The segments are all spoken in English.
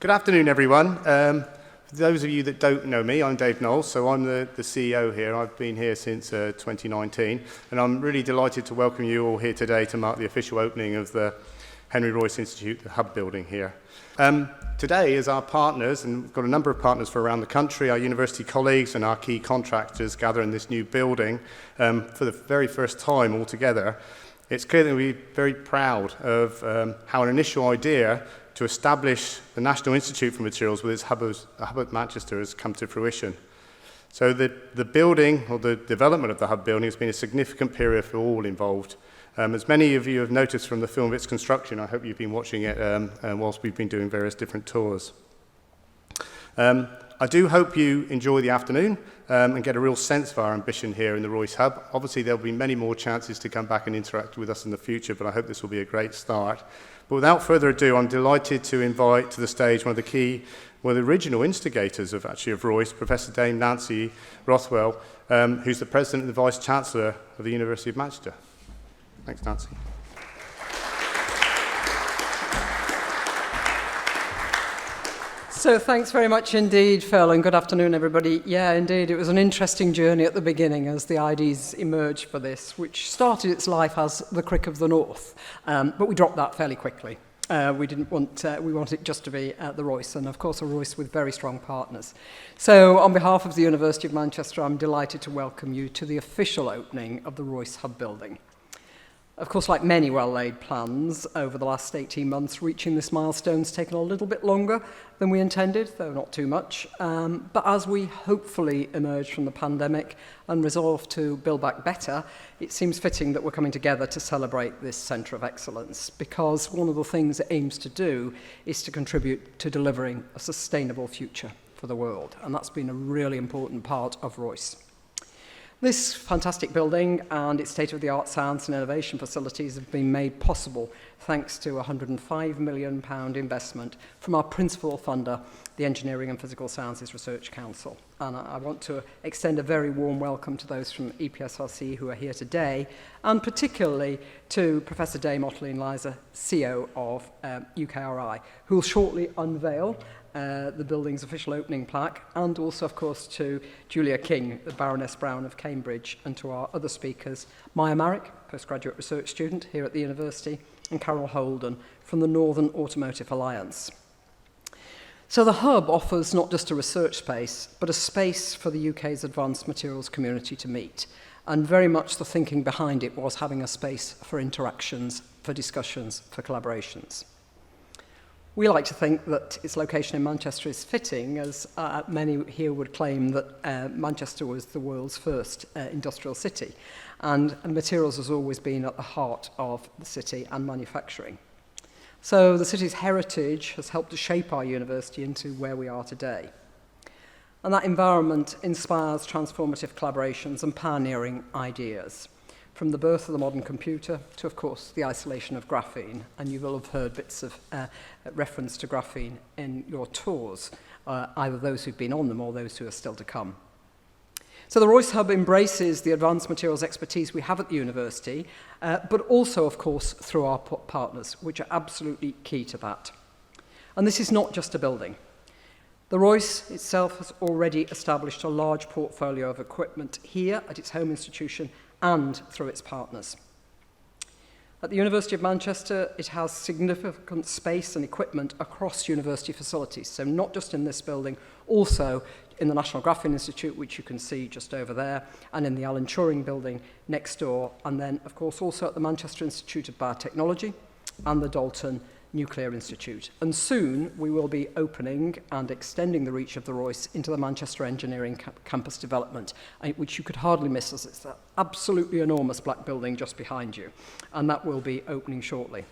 Good afternoon, everyone. For those of you that don't know me, I'm Dave Knowles, so I'm the CEO here. I've been here since 2019, and I'm really delighted to welcome you all here today to mark the official opening of the Henry Royce Institute, the Hub Building here. Today, as our partners, and we've got a number of partners from around the country, our university colleagues and our key contractors gather in this new building for the very first time all together, it's clear that we're very proud of how an initial idea to establish the National Institute for Materials with its hub at Manchester has come to fruition. So the building, or the development of the Hub Building, has been a significant period for all involved. As many of you have noticed from the film of its construction, I hope you've been watching it whilst we've been doing various different tours. I do hope you enjoy the afternoon and get a real sense of our ambition here in the Royce Hub. Obviously, there'll be many more chances to come back and interact with us in the future, but I hope this will be a great start. But without further ado, I'm delighted to invite to the stage one of the original instigators of Royce, Professor Dame Nancy Rothwell, who's the President and the Vice-Chancellor of the University of Manchester. Thanks, Nancy. So thanks very much indeed, Phil, and good afternoon, everybody. Yeah, indeed, it was an interesting journey at the beginning as the ideas emerged for this, which started its life as the Crick of the North, but we dropped that fairly quickly. We wanted it just to be the Royce, and of course a Royce with very strong partners. So on behalf of the University of Manchester, I'm delighted to welcome you to the official opening of the Royce Hub Building. Of course, like many well-laid plans over the last 18 months, reaching this milestone's taken a little bit longer than we intended, though not too much. But as we hopefully emerge from the pandemic and resolve to build back better, it seems fitting that we're coming together to celebrate this centre of excellence, because one of the things it aims to do is to contribute to delivering a sustainable future for the world. And that's been a really important part of Royce. This fantastic building and its state-of-the-art science and innovation facilities have been made possible thanks to a £105 million investment from our principal funder, the Engineering and Physical Sciences Research Council. And I want to extend a very warm welcome to those from EPSRC who are here today, and particularly to Professor Dame Ottoline Leyser, CEO of UKRI, who will shortly unveil the building's official opening plaque, and also, of course, to Julia King, the Baroness Brown of Cambridge, and to our other speakers, Maya Marrick, postgraduate research student here at the university, and Carol Holden from the Northern Automotive Alliance. So the Hub offers not just a research space, but a space for the UK's advanced materials community to meet. And very much the thinking behind it was having a space for interactions, for discussions, for collaborations. We like to think that its location in Manchester is fitting, as many here would claim that Manchester was the world's first industrial city, and materials has always been at the heart of the city and manufacturing. So the city's heritage has helped to shape our university into where we are today. And that environment inspires transformative collaborations and pioneering ideas, from the birth of the modern computer to, of course, the isolation of graphene. And you will have heard bits of reference to graphene in your tours, either those who've been on them or those who are still to come. So the Royce Hub embraces the advanced materials expertise we have at the university, but also, of course, through our partners, which are absolutely key to that. And this is not just a building. The Royce itself has already established a large portfolio of equipment here at its home institution and through its partners. At the University of Manchester, it has significant space and equipment across university facilities, so not just in this building, also in the National Graphene Institute, which you can see just over there, and in the Alan Turing building next door, and then, of course, also at the Manchester Institute of Biotechnology and the Dalton Nuclear Institute. And soon we will be opening and extending the reach of the Royce into the Manchester Engineering Campus development, which you could hardly miss, as it's that absolutely enormous black building just behind you. And that will be opening shortly.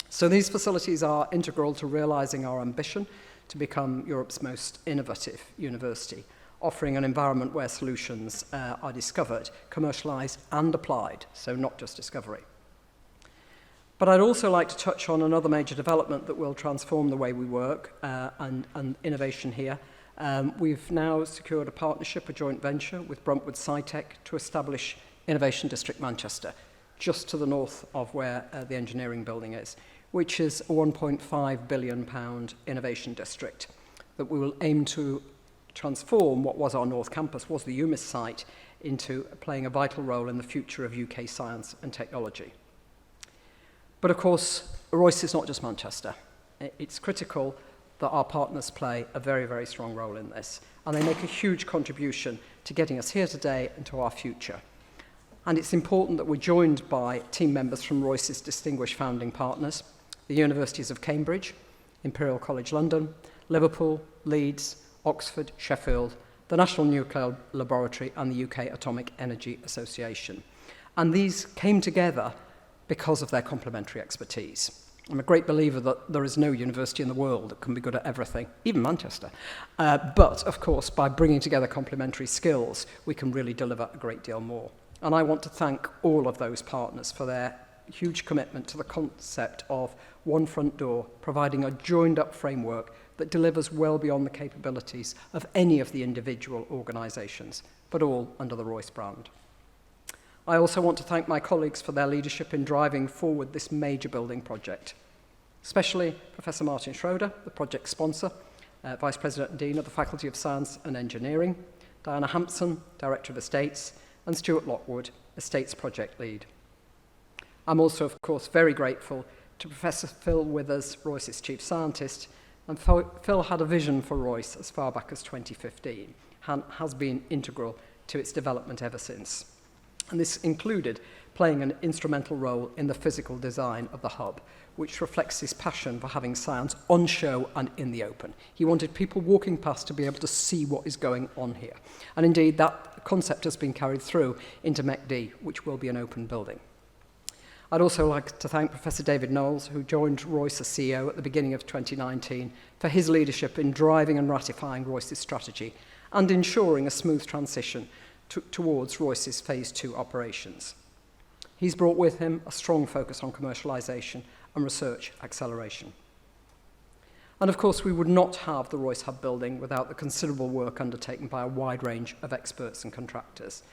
So these facilities are integral to realising our ambition to become Europe's most innovative university, offering an environment where solutions are discovered, commercialised and applied, so not just discovery. But I'd also like to touch on another major development that will transform the way we work and innovation here. We've now secured a partnership, a joint venture with Bruntwood SciTech to establish Innovation District Manchester, just to the north of where the engineering building is, which is a £1.5 billion innovation district that we will aim to transform what was our North Campus, was the UMIS site, into playing a vital role in the future of UK science and technology. But of course, Royce is not just Manchester. It's critical that our partners play a very, very strong role in this, and they make a huge contribution to getting us here today and to our future. And it's important that we're joined by team members from Royce's distinguished founding partners, the Universities of Cambridge, Imperial College London, Liverpool, Leeds, Oxford, Sheffield, the National Nuclear Laboratory and the UK Atomic Energy Association. And these came together because of their complementary expertise. I'm a great believer that there is no university in the world that can be good at everything, even Manchester. But, of course, by bringing together complementary skills, we can really deliver a great deal more. And I want to thank all of those partners for their huge commitment to the concept of one front door, providing a joined-up framework that delivers well beyond the capabilities of any of the individual organisations, but all under the Royce brand. I also want to thank my colleagues for their leadership in driving forward this major building project, especially Professor Martin Schroeder, the project sponsor, Vice President and Dean of the Faculty of Science and Engineering, Diana Hampson, Director of Estates, and Stuart Lockwood, Estates Project Lead. I'm also, of course, very grateful to Professor Phil Withers, Royce's Chief Scientist, and Phil had a vision for Royce as far back as 2015 and has been integral to its development ever since. And this included playing an instrumental role in the physical design of the hub, which reflects his passion for having science on show and in the open. He wanted people walking past to be able to see what is going on here. And indeed, that concept has been carried through into MECD, which will be an open building. I'd also like to thank Professor David Knowles, who joined Royce as CEO at the beginning of 2019, for his leadership in driving and ratifying Royce's strategy and ensuring a smooth transition towards Royce's Phase 2 operations. He's brought with him a strong focus on commercialisation and research acceleration. And of course, we would not have the Royce Hub Building without the considerable work undertaken by a wide range of experts and contractors.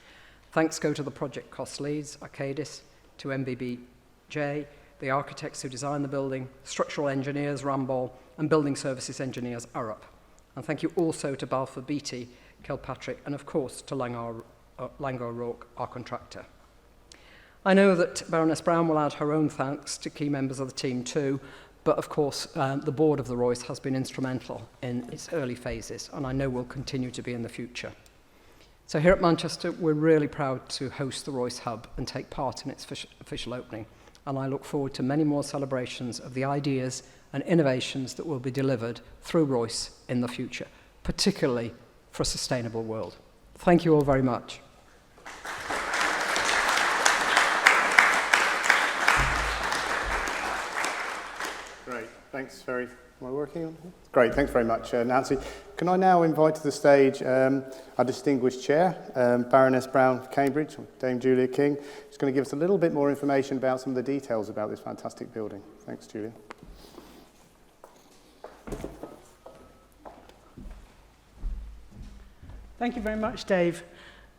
Thanks go to the project cost leads, Arcadis, to MBBJ, the architects who designed the building, structural engineers, Rambol, and building services engineers, Arup. And thank you also to Balfour Beatty, Kilpatrick, and of course to Langer O'Rourke, our contractor. I know that Baroness Brown will add her own thanks to key members of the team too, but of course the board of the Royce has been instrumental in its early phases, and I know will continue to be in the future. So here at Manchester, we're really proud to host the Royce Hub and take part in its official opening, and I look forward to many more celebrations of the ideas and innovations that will be delivered through Royce in the future, particularly for a sustainable world. Thank you all very much. Great, thanks very, am I working on here? Great, thanks very much, Nancy. Can I now invite to the stage our distinguished chair, Baroness Brown of Cambridge, Dame Julia King, who's going to give us a little bit more information about some of the details about this fantastic building. Thanks, Julia. Thank you very much, Dave.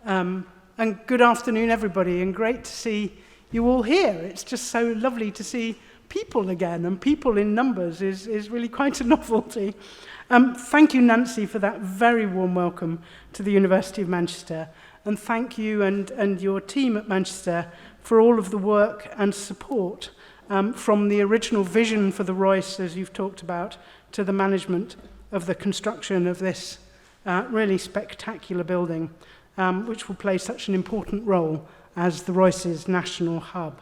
And good afternoon, everybody, and great to see you all here. It's just so lovely to see people again, and people in numbers is really quite a novelty. Thank you, Nancy, for that very warm welcome to the University of Manchester, and thank you and your team at Manchester for all of the work and support from the original vision for the Royce, as you've talked about, to the management of the construction of this really spectacular building, which will play such an important role as the Royce's national hub.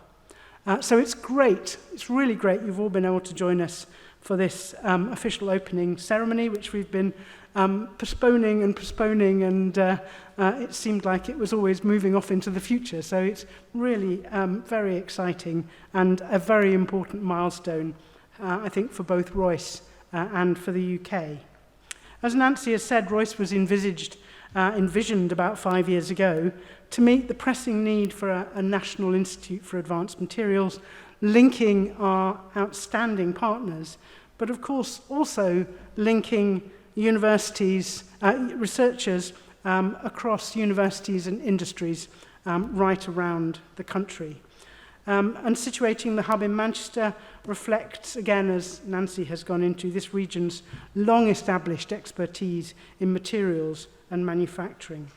So it's great, it's really great you've all been able to join us for this official opening ceremony, which we've been postponing, and it seemed like it was always moving off into the future. So it's really very exciting and a very important milestone, I think, for both Royce and for the UK. As Nancy has said, Royce was envisioned about 5 years ago to meet the pressing need for a National Institute for Advanced Materials, linking our outstanding partners, but of course also linking universities, researchers across universities and industries right around the country. And situating the hub in Manchester reflects, again, as Nancy has gone into, this region's long-established expertise in materials and manufacturing.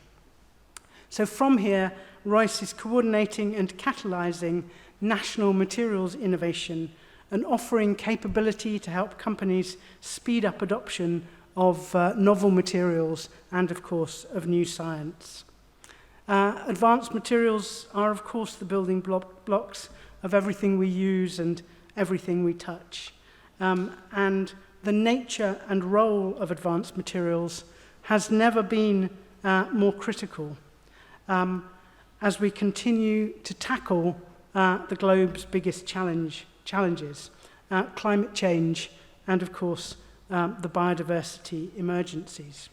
So from here, Royce is coordinating and catalysing national materials innovation and offering capability to help companies speed up adoption of novel materials and, of course, of new science. Advanced materials are, of course, the building blocks of everything we use and everything we touch. And the nature and role of advanced materials has never been more critical as we continue to tackle the globe's biggest challenges, climate change and, of course, the biodiversity emergencies.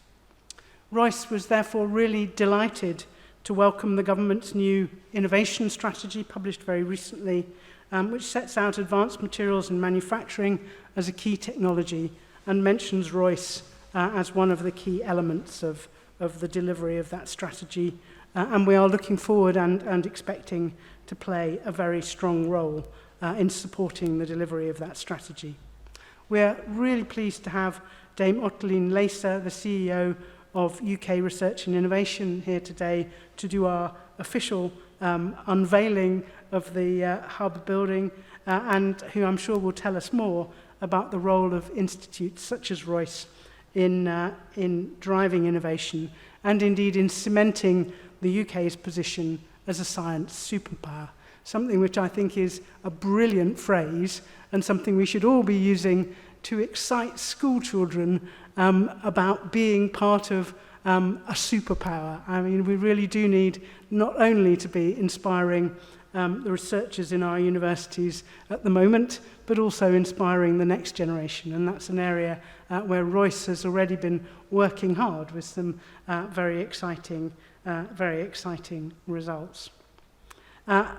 Royce was therefore really delighted to welcome the government's new innovation strategy, published very recently, which sets out advanced materials and manufacturing as a key technology and mentions Royce as one of the key elements of the delivery of that strategy. And we are looking forward and expecting to play a very strong role in supporting the delivery of that strategy. We're really pleased to have Dame Ottoline Leyser, the CEO of UK Research and Innovation, here today to do our official unveiling of the Hub Building, and who I'm sure will tell us more about the role of institutes such as Royce in driving innovation and indeed in cementing the UK's position as a science superpower, something which I think is a brilliant phrase and something we should all be using to excite school children about being part of a superpower. I mean, we really do need not only to be inspiring the researchers in our universities at the moment, but also inspiring the next generation. And that's an area where Royce has already been working hard with some very exciting results.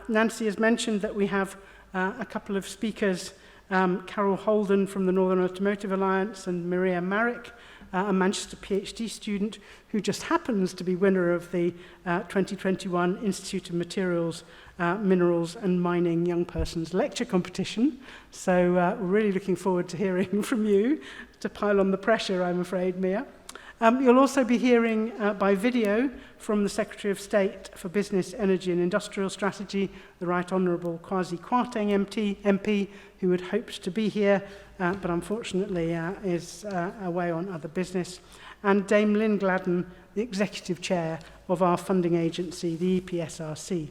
Nancy has mentioned that we have a couple of speakers, Carol Holden from the Northern Automotive Alliance and Maria Marek, a Manchester PhD student who just happens to be winner of the 2021 Institute of Materials, Minerals and Mining Young Persons Lecture Competition. So we're really looking forward to hearing from you, to pile on the pressure, I'm afraid, Mia. You'll also be hearing by video from the Secretary of State for Business, Energy and Industrial Strategy, the Right Honourable Kwasi Kwarteng MP, who had hoped to be here, but unfortunately is away on other business, and Dame Lynn Gladden, the Executive Chair of our funding agency, the EPSRC.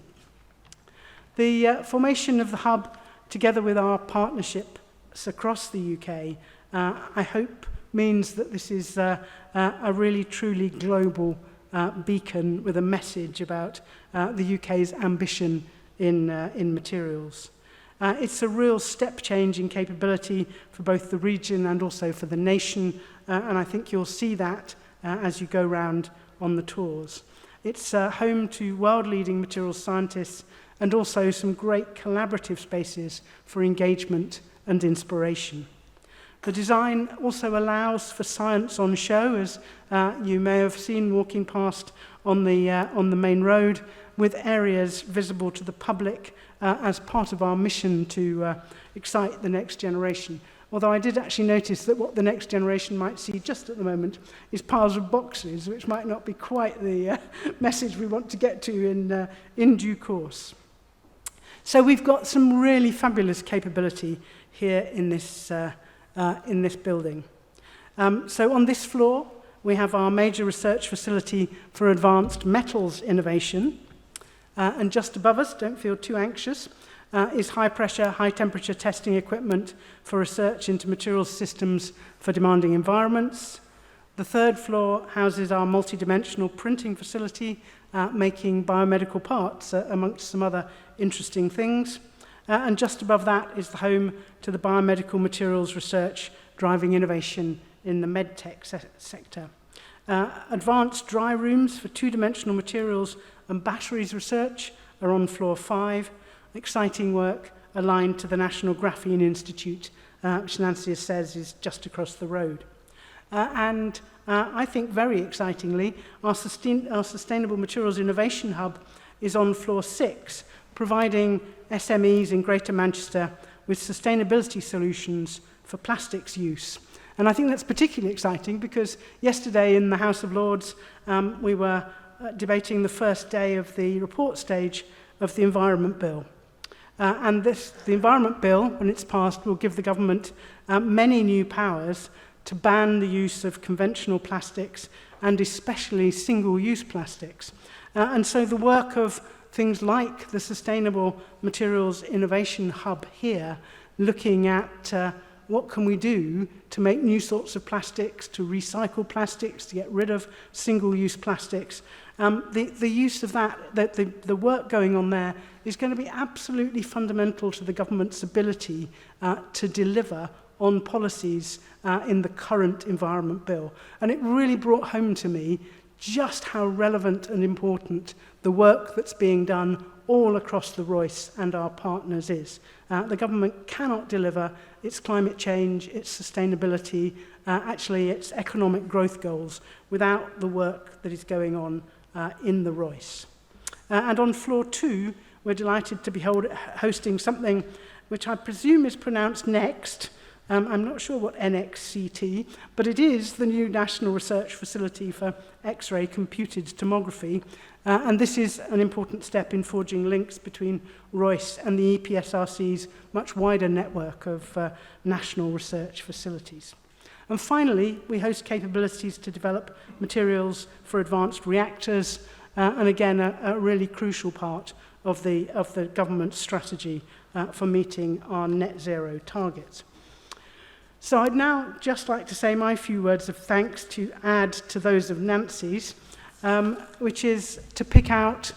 The formation of the Hub, together with our partnerships across the UK, I hope means that this is a really truly global beacon with a message about the UK's ambition in materials. It's a real step change in capability for both the region and also for the nation, and I think you'll see that as you go round on the tours. It's home to world-leading materials scientists and also some great collaborative spaces for engagement and inspiration. The design also allows for science on show, as you may have seen walking past on the main road, with areas visible to the public as part of our mission to excite the next generation. Although I did actually notice that what the next generation might see just at the moment is piles of boxes, which might not be quite the message we want to get to in due course. So we've got some really fabulous capability here in this building. So on this floor, we have our major research facility for advanced metals innovation. And just above us, don't feel too anxious, is high-pressure, high-temperature testing equipment for research into materials systems for demanding environments. The third floor houses our multidimensional printing facility, making biomedical parts, amongst some other interesting things. And just above that is the home to the biomedical materials research driving innovation in the medtech sector. Advanced dry rooms for two-dimensional materials and batteries research are on floor 5. Exciting work aligned to the National Graphene Institute, which Nancy says is just across the road. And I think very excitingly, our Sustainable Materials Innovation Hub is on floor 6, providing SMEs in Greater Manchester with sustainability solutions for plastics use. And I think that's particularly exciting because yesterday in the House of Lords, we were debating the first day of the report stage of the Environment Bill. The Environment Bill, when it's passed, will give the government many new powers to ban the use of conventional plastics and especially single-use plastics. And so the work of things like the Sustainable Materials Innovation Hub here, looking at what can we do to make new sorts of plastics, to recycle plastics, to get rid of single-use plastics. The use of that, the work going on there is going to be absolutely fundamental to the government's ability to deliver on policies in the current Environment Bill. And it really brought home to me just how relevant and important the work that's being done all across the Royce and our partners is. The government cannot deliver its climate change, its sustainability, actually its economic growth goals without the work that is going on in the Royce. And on floor 2, we're delighted to be hosting something which I presume is pronounced NEXT. I'm not sure what NXCT, but it is the new National Research Facility for X-ray Computed Tomography, and this is an important step in forging links between Royce and the EPSRC's much wider network of national research facilities. And finally, we host capabilities to develop materials for advanced reactors, and again, a really crucial part of the government's strategy for meeting our net zero targets. So I'd now just like to say my few words of thanks to add to those of Nancy's, which is to pick out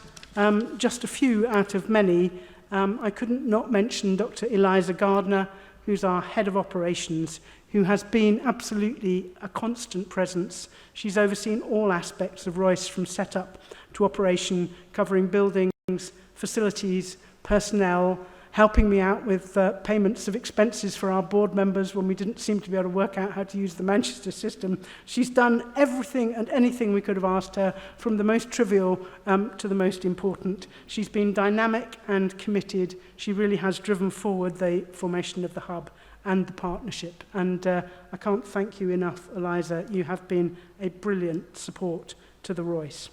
just a few out of many. I couldn't not mention Dr. Eliza Gardner, who's our head of operations, who has been absolutely a constant presence. She's overseen all aspects of Royce from setup to operation, covering buildings, facilities, personnel, helping me out with payments of expenses for our board members when we didn't seem to be able to work out how to use the Manchester system. She's done everything and anything we could have asked her, from the most trivial to the most important. She's been dynamic and committed. She really has driven forward the formation of the hub and the partnership. And I can't thank you enough, Eliza. You have been a brilliant support to the Royce.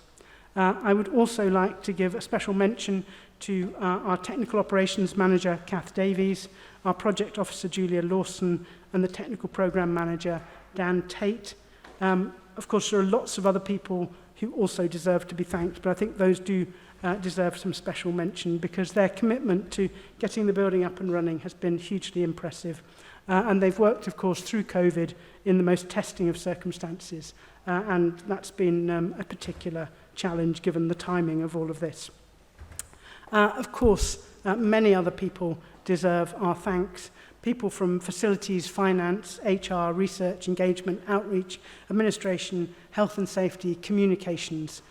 I would also like to give a special mention to our Technical Operations Manager, Kath Davies, our Project Officer, Julia Lawson, and the Technical Programme Manager, Dan Tate. Of course, there are lots of other people who also deserve to be thanked, but I think those do deserve some special mention because their commitment to getting the building up and running has been hugely impressive. And they've worked, of course, through COVID in the most testing of circumstances, and that's been a particular challenge given the timing of all of this. Of course, many other people deserve our thanks. People from facilities, finance, HR, research, engagement, outreach, administration, health and safety, communications.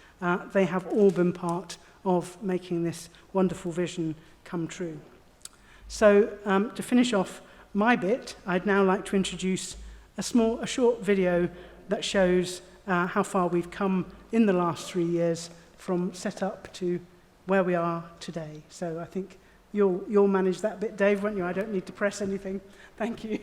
They have all been part of making this wonderful vision come true. So to finish off my bit, I'd now like to introduce a short video that shows how far we've come in the last 3 years from setup to where we are today. So I think you'll manage that bit, Dave, won't you? I don't need to press anything. Thank you.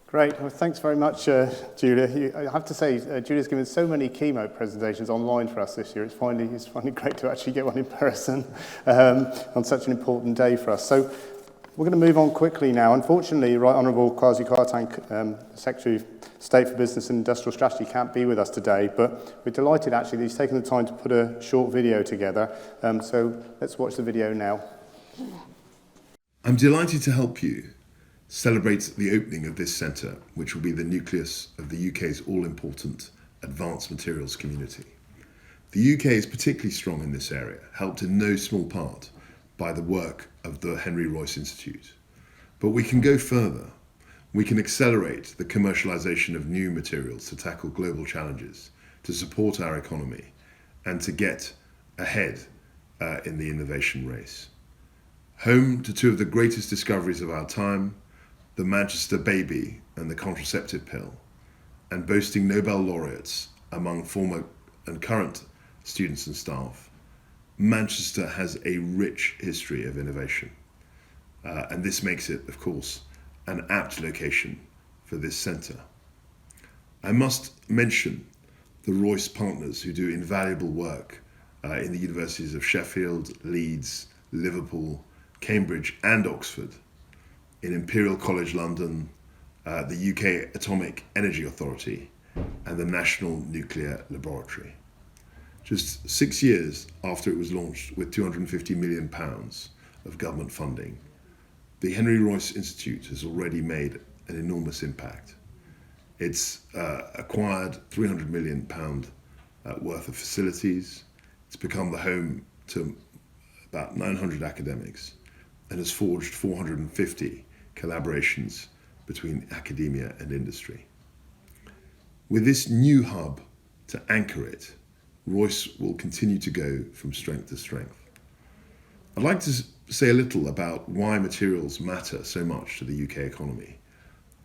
Great. Well, thanks very much, Julia. I have to say, Julia's given so many keynote presentations online for us this year. It's finally great to actually get one in person on such an important day for us. So we're going to move on quickly now. Unfortunately, Right Honourable Kwasi Kwarteng, Secretary of State for Business and Industrial Strategy, can't be with us today, but we're delighted actually that he's taken the time to put a short video together. So let's watch the video now. I'm delighted to help you celebrate the opening of this centre, which will be the nucleus of the UK's all-important advanced materials community. The UK is particularly strong in this area, helped in no small part by the work of the Henry Royce Institute. But we can go further. We can accelerate the commercialisation of new materials to tackle global challenges, to support our economy, and to get ahead in the innovation race. Home to two of the greatest discoveries of our time, the Manchester baby and the contraceptive pill, and boasting Nobel laureates among former and current students and staff, Manchester has a rich history of innovation. And this makes it, of course, an apt location for this centre. I must mention the Royce partners who do invaluable work in the universities of Sheffield, Leeds, Liverpool, Cambridge and Oxford, in Imperial College London, the UK Atomic Energy Authority, and the National Nuclear Laboratory. Just 6 years after it was launched with £250 million of government funding, the Henry Royce Institute has already made an enormous impact. It's acquired £300 million worth of facilities. It's become the home to about 900 academics and has forged 450 collaborations between academia and industry. With this new hub to anchor it, Royce will continue to go from strength to strength. I'd like to say a little about why materials matter so much to the UK economy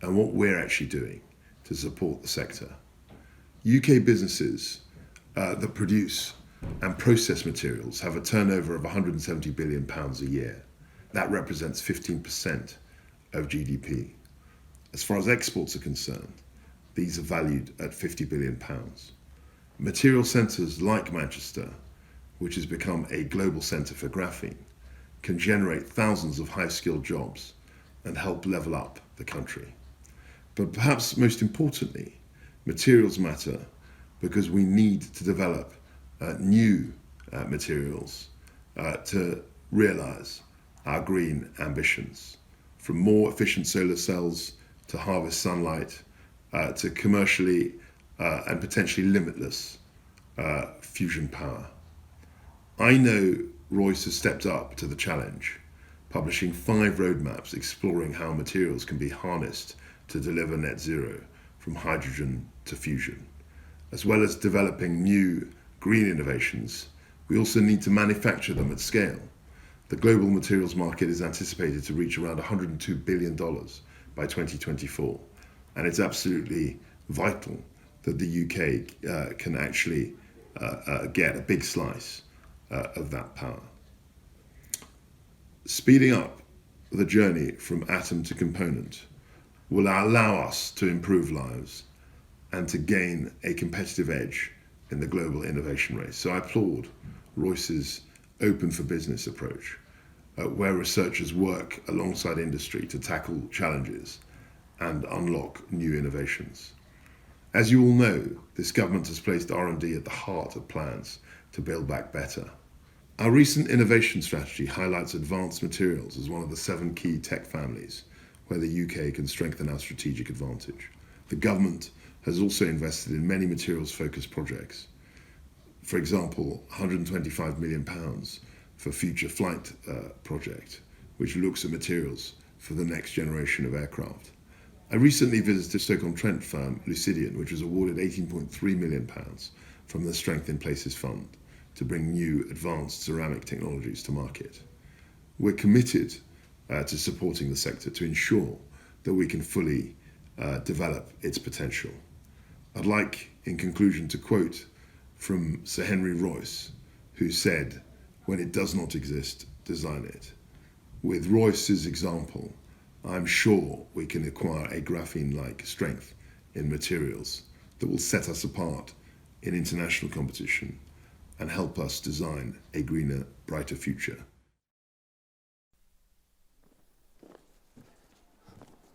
and what we're actually doing to support the sector. UK businesses that produce and process materials have a turnover of £170 billion a year. That represents 15% of GDP. As far as exports are concerned, these are valued at £50 billion. Material centres like Manchester, which has become a global centre for graphene, can generate thousands of high-skilled jobs and help level up the country. But perhaps most importantly, materials matter because we need to develop new materials to realise our green ambitions, from more efficient solar cells to harvest sunlight to commercially and potentially limitless fusion power. I know Royce has stepped up to the challenge, publishing 5 roadmaps exploring how materials can be harnessed to deliver net zero from hydrogen to fusion. As well as developing new green innovations, we also need to manufacture them at scale. The global materials market is anticipated to reach around $102 billion by 2024, and it's absolutely vital that the UK can actually get a big slice of that power. Speeding up the journey from atom to component will allow us to improve lives and to gain a competitive edge in the global innovation race. So I applaud Royce's open for business approach, where researchers work alongside industry to tackle challenges and unlock new innovations. As you all know, this government has placed R&D at the heart of plans to build back better. Our recent innovation strategy highlights advanced materials as one of the 7 key tech families where the UK can strengthen our strategic advantage. The government has also invested in many materials-focused projects. For example, £125 million for Future Flight project, which looks at materials for the next generation of aircraft. I recently visited Stoke-on-Trent firm Lucidian, which was awarded £18.3 million from the Strength in Places Fund to bring new advanced ceramic technologies to market. We're committed to supporting the sector to ensure that we can fully develop its potential. I'd like, in conclusion, to quote from Sir Henry Royce, who said, "When it does not exist, design it." With Royce's example, I'm sure we can acquire a graphene-like strength in materials that will set us apart in international competition and help us design a greener, brighter future.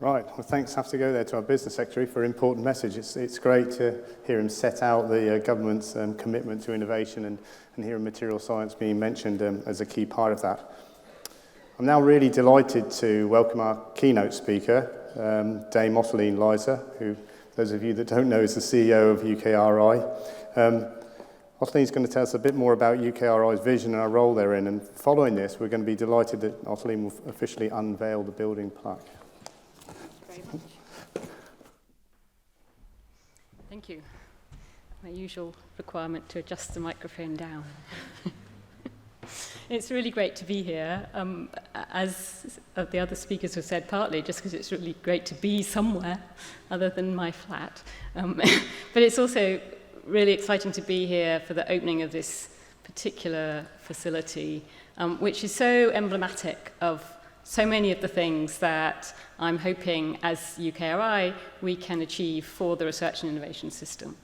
Right, well, thanks have to go there to our Business Secretary for an important message. It's great to hear him set out the government's commitment to innovation and hear material science being mentioned as a key part of that. I'm now really delighted to welcome our keynote speaker, Dame Ottoline Leyser, who, those of you that don't know, is the CEO of UKRI. Ottoline's going to tell us a bit more about UKRI's vision and our role therein, and following this, we're going to be delighted that Ottoline will officially unveil the building plaque. Thank you. My usual requirement to adjust the microphone down. It's really great to be here. As the other speakers have said, partly just because it's really great to be somewhere other than my flat. But it's also really exciting to be here for the opening of this particular facility, which is so emblematic of so many of the things that I'm hoping as UKRI we can achieve for the research and innovation system.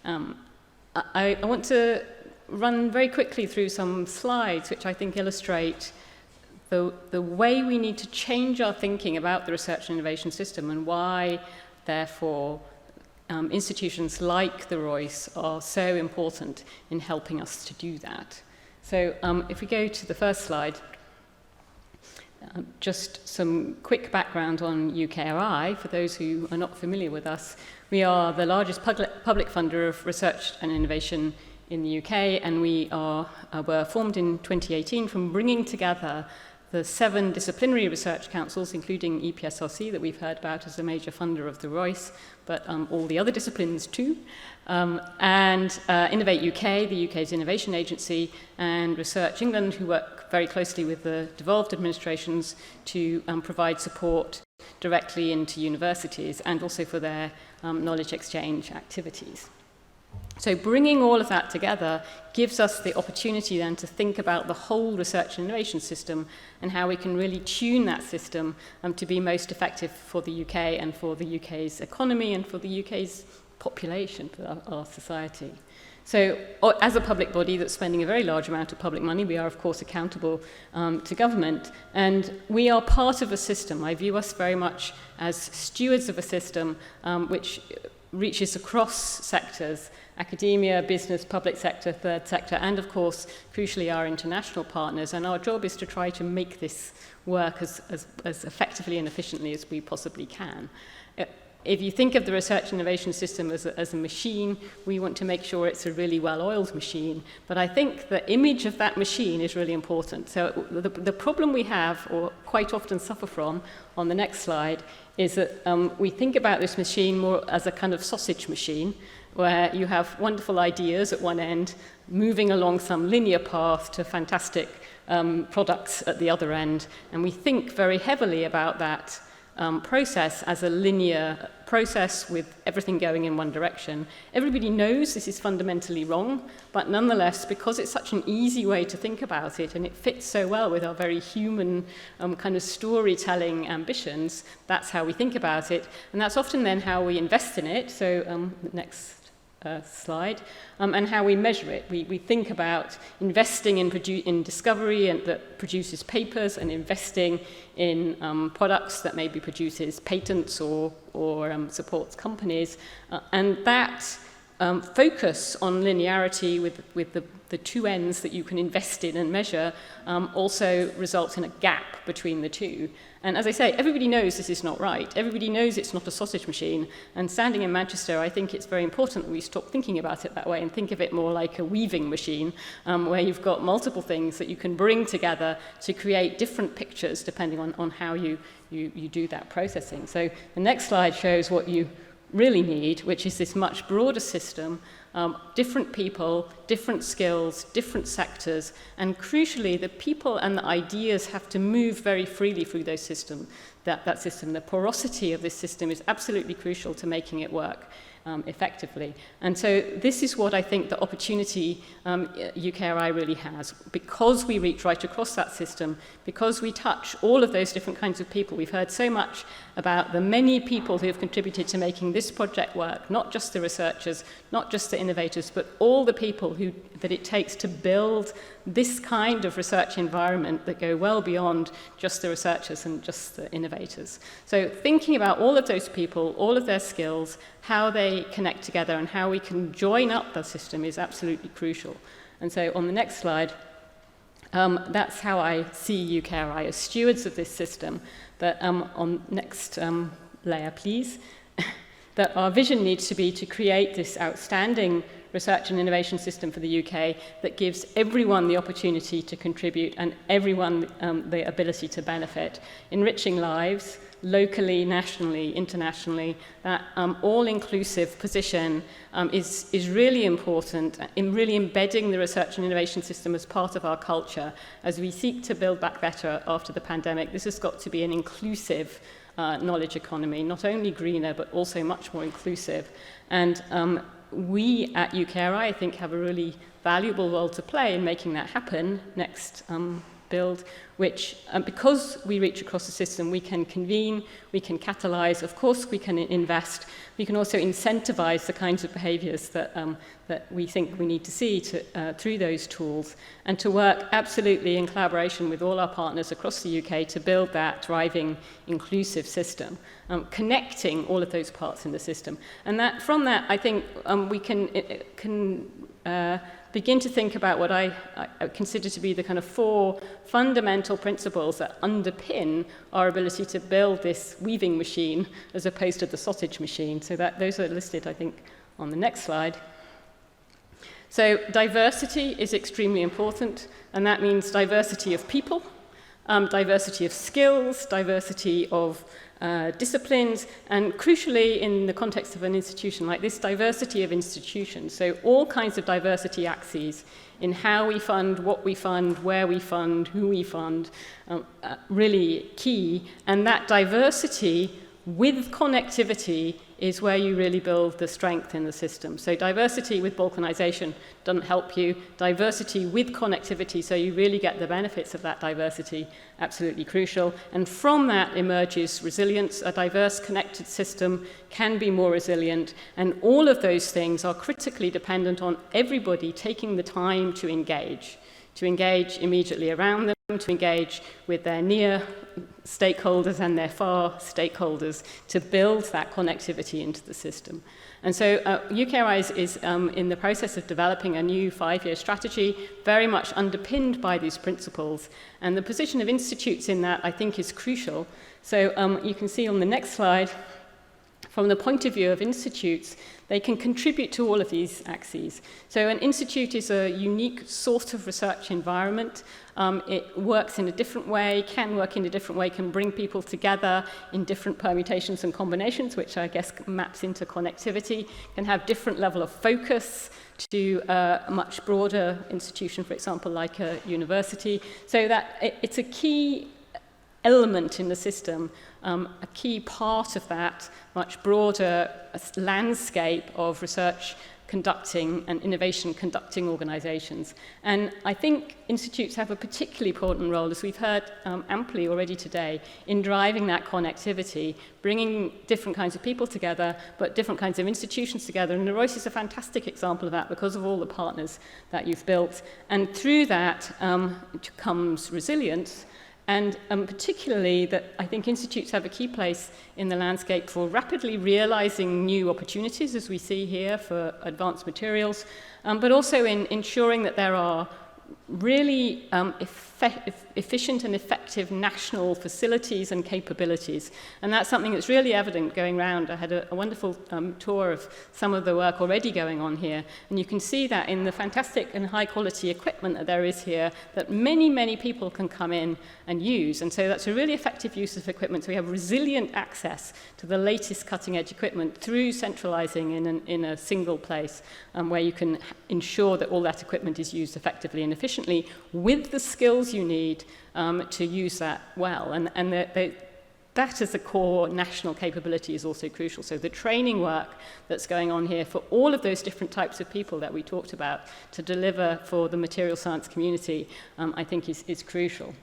I want to run very quickly through some slides which I think illustrate the way we need to change our thinking about the research and innovation system and why, therefore, institutions like the Royce are so important in helping us to do that. So if we go to the first slide, just some quick background on UKRI. For those who are not familiar with us, we are the largest public funder of research and innovation in the UK, and we were formed in 2018 from bringing together the 7 disciplinary research councils, including EPSRC, that we've heard about as a major funder of the Royce, but all the other disciplines too, and Innovate UK, the UK's innovation agency, and Research England, who work very closely with the devolved administrations to provide support directly into universities and also for their knowledge exchange activities. So bringing all of that together gives us the opportunity then to think about the whole research and innovation system and how we can really tune that system to be most effective for the UK and for the UK's economy and for the UK's population, for our society. So as a public body that's spending a very large amount of public money, we are of course accountable to government, and we are part of a system. I view us very much as stewards of a system which reaches across sectors: academia, business, public sector, third sector, and of course, crucially, our international partners. And our job is to try to make this work as effectively and efficiently as we possibly can. If you think of the research and innovation system as a machine, we want to make sure it's a really well-oiled machine. But I think the image of that machine is really important. So the problem we have, or quite often suffer from, on the next slide, is that we think about this machine more as a kind of sausage machine, where you have wonderful ideas at one end, moving along some linear path to fantastic products at the other end. And we think very heavily about that process as a linear process with everything going in one direction. Everybody knows this is fundamentally wrong, but nonetheless, because it's such an easy way to think about it and it fits so well with our very human kind of storytelling ambitions, that's how we think about it. And that's often then how we invest in it. So next slide, and how we measure it. We think about investing in discovery and that produces papers, and investing in products that maybe produces patents or supports companies. And that focus on linearity with the two ends that you can invest in and measure also results in a gap between the two. And as I say, everybody knows this is not right. Everybody knows it's not a sausage machine. And standing in Manchester, I think it's very important that we stop thinking about it that way and think of it more like a weaving machine, where you've got multiple things that you can bring together to create different pictures depending on how you do that processing. So the next slide shows what you really need, which is this much broader system, different people, different skills, different sectors, and crucially, the people and the ideas have to move very freely through those systems. That system, the porosity of this system is absolutely crucial to making it work. effectively. And so this is what I think the opportunity UKRI really has. Because we reach right across that system, because we touch all of those different kinds of people. We've heard so much about the many people who have contributed to making this project work, not just the researchers, not just the innovators, but all the people that it takes to build this kind of research environment that go well beyond just the researchers and just the innovators. So thinking about all of those people, all of their skills, how they connect together and how we can join up the system is absolutely crucial. And so on the next slide, that's how I see UKRI as stewards of this system. That on next layer, please, that our vision needs to be to create this outstanding research and innovation system for the UK that gives everyone the opportunity to contribute and everyone the ability to benefit, enriching lives locally, nationally, internationally. That all-inclusive position is really important in really embedding the research and innovation system as part of our culture. As we seek to build back better after the pandemic, this has got to be an inclusive knowledge economy, not only greener, but also much more inclusive. And we at UKRI, I think, have a really valuable role to play in making that happen. Next build, which because we reach across the system, we can convene, we can catalyse, of course we can invest, we can also incentivise the kinds of behaviours that we think we need to see through those tools, and to work absolutely in collaboration with all our partners across the UK to build that thriving, inclusive system, connecting all of those parts in the system. And that from that, I think we can begin to think about what I consider to be the kind of 4 fundamental principles that underpin our ability to build this weaving machine as opposed to the sausage machine. So those are listed, I think, on the next slide. So diversity is extremely important, and that means diversity of people, diversity of skills, diversity of disciplines, and crucially in the context of an institution like this, diversity of institutions. So all kinds of diversity axes in how we fund, what we fund, where we fund, who we fund, really key. And that diversity with connectivity is where you really build the strength in the system. So diversity with balkanization doesn't help you. Diversity with connectivity, so you really get the benefits of that diversity, absolutely crucial. And from that emerges resilience. A diverse, connected system can be more resilient. And all of those things are critically dependent on everybody taking the time to engage immediately around them, to engage with their near stakeholders and their far stakeholders to build that connectivity into the system. And so UKRI is in the process of developing a new 5-year strategy, very much underpinned by these principles. And the position of institutes in that, I think, is crucial. So you can see on the next slide, from the point of view of institutes, they can contribute to all of these axes. So an institute is a unique sort of research environment. It works in a different way, can work in a different way, can bring people together in different permutations and combinations, which I guess maps into connectivity, can have different level of focus to a much broader institution, for example, like a university. So that it's a key element in the system, a key part of that much broader landscape of research conducting and innovation conducting organizations. And I think institutes have a particularly important role, as we've heard amply already today, in driving that connectivity, bringing different kinds of people together, but different kinds of institutions together. And Royce is a fantastic example of that because of all the partners that you've built. And through that comes resilience. And particularly that I think institutes have a key place in the landscape for rapidly realizing new opportunities, as we see here for advanced materials, but also in ensuring that there are really efficient and effective national facilities and capabilities. And that's something that's really evident going around. I had a wonderful tour of some of the work already going on here. And you can see that in the fantastic and high quality equipment that there is here that many, many people can come in and use. And so that's a really effective use of equipment. So we have resilient access to the latest cutting edge equipment through centralizing in a single place where you can ensure that all that equipment is used effectively and efficiently with the skills you need to use that well. And the that as a core national capability is also crucial. So the training work that's going on here for all of those different types of people that we talked about to deliver for the material science community, I think is crucial.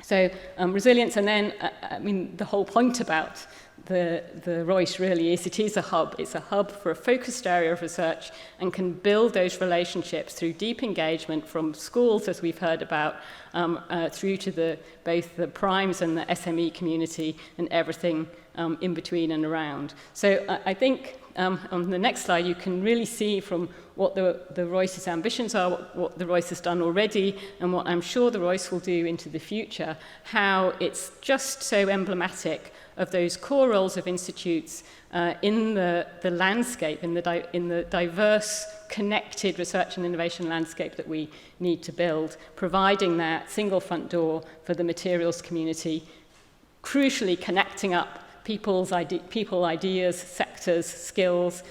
So resilience, and then, I mean, the whole point about the Royce really is it is a hub. It's a hub for a focused area of research and can build those relationships through deep engagement from schools, as we've heard about, through to both the primes and the SME community and everything in between and around. So I think on the next slide you can really see from what the Royce's ambitions are, what the Royce has done already, and what I'm sure the Royce will do into the future, how it's just so emblematic of those core roles of institutes in the landscape, in the diverse, connected research and innovation landscape that we need to build, providing that single front door for the materials community, crucially connecting up people, ideas, sectors, skills,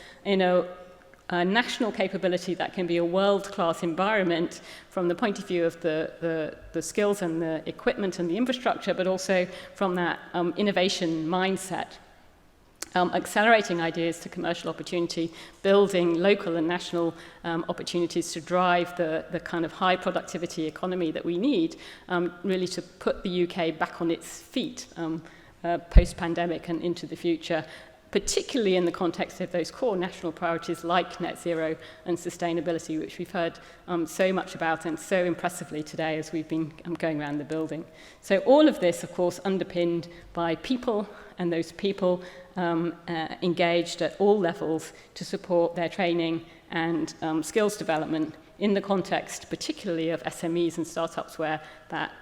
a national capability that can be a world-class environment from the point of view of the skills and the equipment and the infrastructure, but also from that innovation mindset. Accelerating ideas to commercial opportunity, building local and national opportunities to drive the kind of high productivity economy that we need, really to put the UK back on its feet post-pandemic and into the future, particularly in the context of those core national priorities like net zero and sustainability, which we've heard so much about and so impressively today as we've been going around the building. So all of this, of course, underpinned by people, and those people engaged at all levels to support their training and skills development in the context particularly of SMEs and startups, where that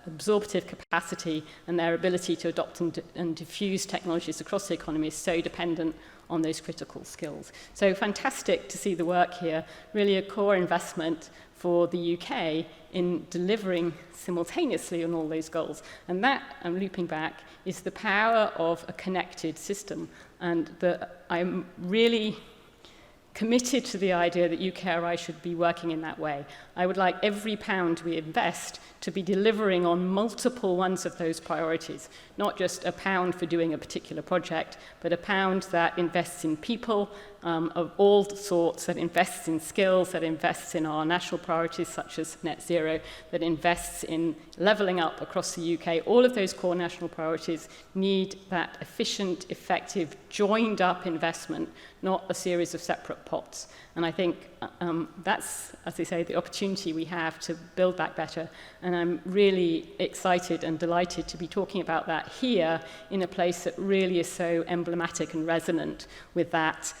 absorptive capacity and their ability to adopt and diffuse technologies across the economy is so dependent on those critical skills. So fantastic to see the work here, really a core investment for the UK in delivering simultaneously on all those goals. And that, I'm looping back, is the power of a connected system. And I'm really committed to the idea that UKRI should be working in that way. I would like every pound we invest to be delivering on multiple ones of those priorities, not just a pound for doing a particular project, but a pound that invests in people of all sorts, that invests in skills, that invests in our national priorities such as net zero, that invests in levelling up across the UK. All of those core national priorities need that efficient, effective, joined up investment, not a series of separate pots. And I think that's, as I say, the opportunity we have to build that better. And I'm really excited and delighted to be talking about that here in a place that really is so emblematic and resonant with that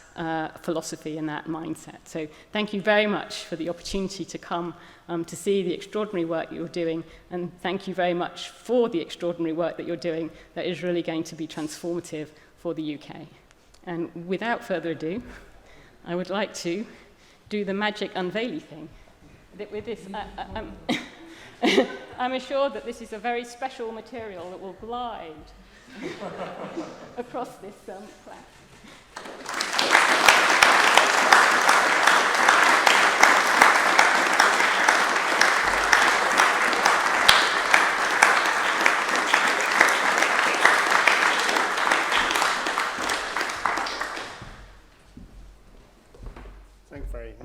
philosophy and that mindset. So thank you very much for the opportunity to come to see the extraordinary work you're doing. And thank you very much for the extraordinary work that you're doing that is really going to be transformative for the UK. And without further ado, I would like to do the magic unveily thing. With this, I'm assured that this is a very special material that will glide across this plaque.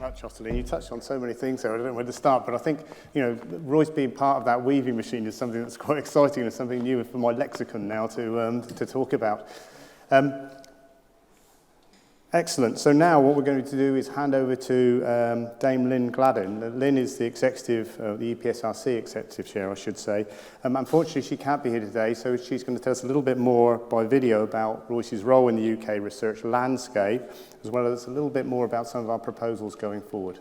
Much, Ottoline. You touched on so many things there. I don't know where to start, but I think, Royce being part of that weaving machine is something that's quite exciting and something new for my lexicon now to talk about. Excellent. So now what we're going to do is hand over to Dame Lynn Gladden. Lynn is the executive, the EPSRC executive chair, I should say. Unfortunately, she can't be here today, so she's going to tell us a little bit more by video about Royce's role in the UK research landscape, as well as a little bit more about some of our proposals going forward.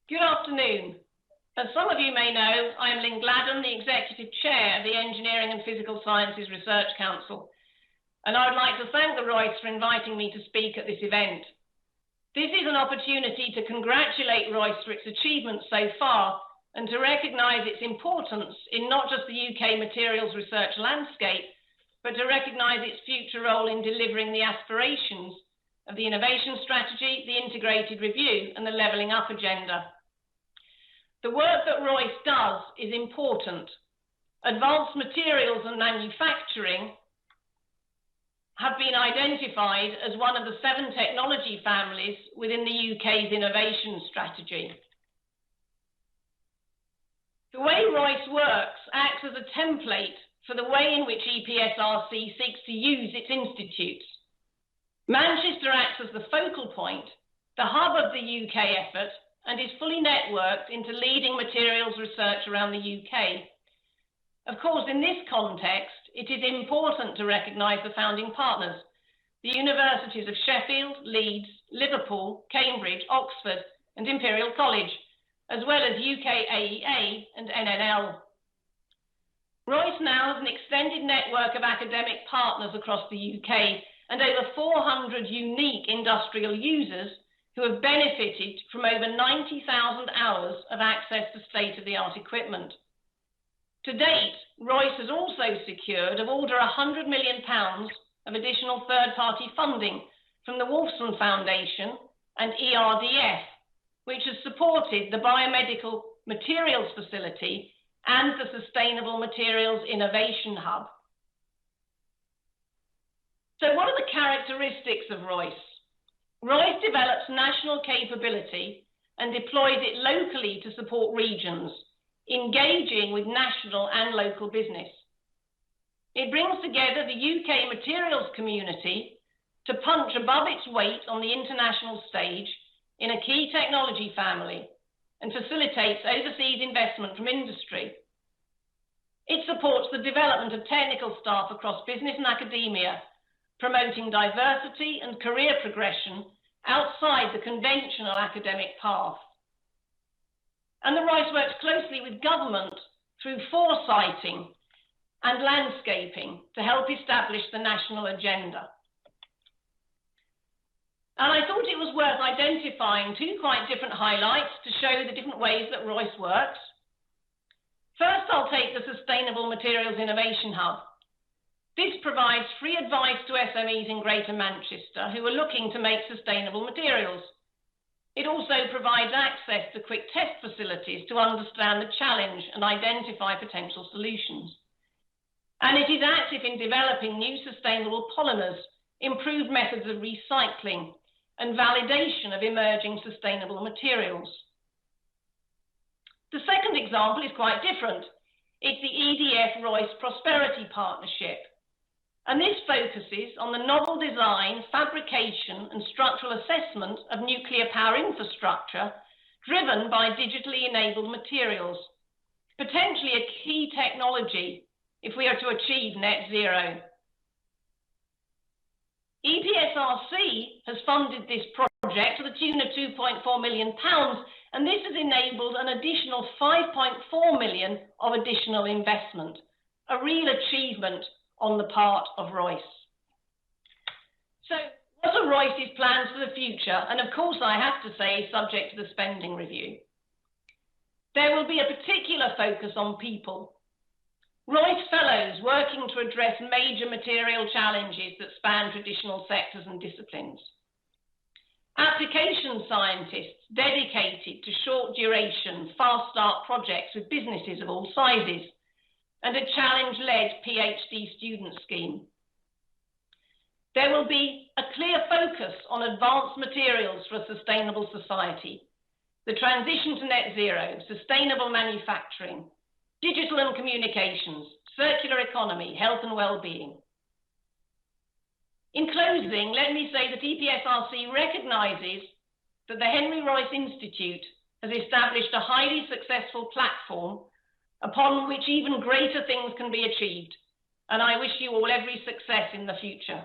Good afternoon. As some of you may know, I'm Lynn Gladden, the Executive Chair of the Engineering and Physical Sciences Research Council, and I would like to thank the Royce for inviting me to speak at this event. This is an opportunity to congratulate Royce for its achievements so far and to recognise its importance in not just the UK materials research landscape, but to recognise its future role in delivering the aspirations of the innovation strategy, the integrated review, and the levelling up agenda. The work that Royce does is important. Advanced materials and manufacturing have been identified as one of the 7 technology families within the UK's innovation strategy. The way Royce works acts as a template for the way in which EPSRC seeks to use its institutes. Manchester acts as the focal point, the hub of the UK effort, and is fully networked into leading materials research around the UK. Of course, in this context, it is important to recognise the founding partners, the universities of Sheffield, Leeds, Liverpool, Cambridge, Oxford, and Imperial College, as well as UKAEA and NNL. Royce now has an extended network of academic partners across the UK and over 400 unique industrial users who have benefited from over 90,000 hours of access to state-of-the-art equipment. To date, Royce has also secured of order £100 million of additional third-party funding from the Wolfson Foundation and ERDF, which has supported the Biomedical Materials Facility and the Sustainable Materials Innovation Hub. So what are the characteristics of Royce? Royce develops national capability and deploys it locally to support regions, engaging with national and local business. It brings together the UK materials community to punch above its weight on the international stage in a key technology family and facilitates overseas investment from industry. It supports the development of technical staff across business and academia, promoting diversity and career progression outside the conventional academic path. And the Royce works closely with government through foresighting and landscaping to help establish the national agenda. And I thought it was worth identifying 2 quite different highlights to show the different ways that Royce works. First, I'll take the Sustainable Materials Innovation Hub. This provides free advice to SMEs in Greater Manchester who are looking to make sustainable materials. It also provides access to quick test facilities to understand the challenge and identify potential solutions. And it is active in developing new sustainable polymers, improved methods of recycling, and validation of emerging sustainable materials. The second example is quite different. It's the EDF-Royce Prosperity Partnership. And this focuses on the novel design, fabrication, and structural assessment of nuclear power infrastructure driven by digitally enabled materials, potentially a key technology if we are to achieve net zero. EPSRC has funded this project to the tune of £2.4 million, and this has enabled an additional £5.4 million of additional investment, a real achievement on the part of Royce. So what are Royce's plans for the future? And of course, I have to say, subject to the spending review. There will be a particular focus on people. Royce Fellows working to address major material challenges that span traditional sectors and disciplines. Application scientists dedicated to short duration, fast start projects with businesses of all sizes, and a challenge-led PhD student scheme. There will be a clear focus on advanced materials for a sustainable society, the transition to net zero, sustainable manufacturing, digital and communications, circular economy, health and well-being. In closing, let me say that EPSRC recognises that the Henry Royce Institute has established a highly successful platform upon which even greater things can be achieved, and I wish you all every success in the future.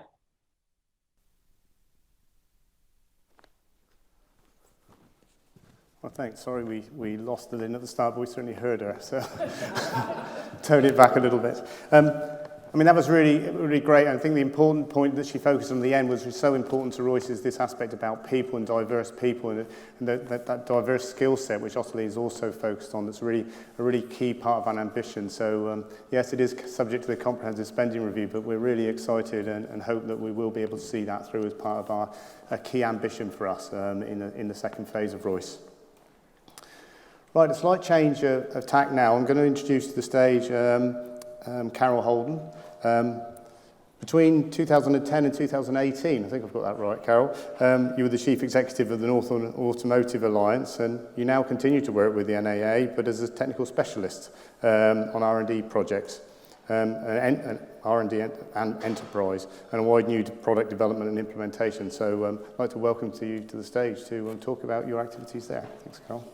Well, thanks. Sorry we lost the Lynn at the start, but we certainly heard her, so tone it back a little bit. I mean, that was really great. I think the important point that she focused on at the end was so important to Royce is this aspect about people and diverse people and that diverse skill set, which Ottoline is also focused on. That's really a really key part of our ambition. So, yes, it is subject to the comprehensive spending review, but we're really excited and hope that we will be able to see that through as part of a key ambition for us in the second phase of Royce. Right, a slight change of tack now. I'm going to introduce to the stage Carol Holden. Between 2010 and 2018, I think I've got that right, Carol, you were the Chief Executive of the North Automotive Alliance, and you now continue to work with the NAA, but as a technical specialist on R&D projects, and R&D and enterprise, and a wide new product development and implementation. So I'd like to welcome you to the stage to talk about your activities there. Thanks, Carol.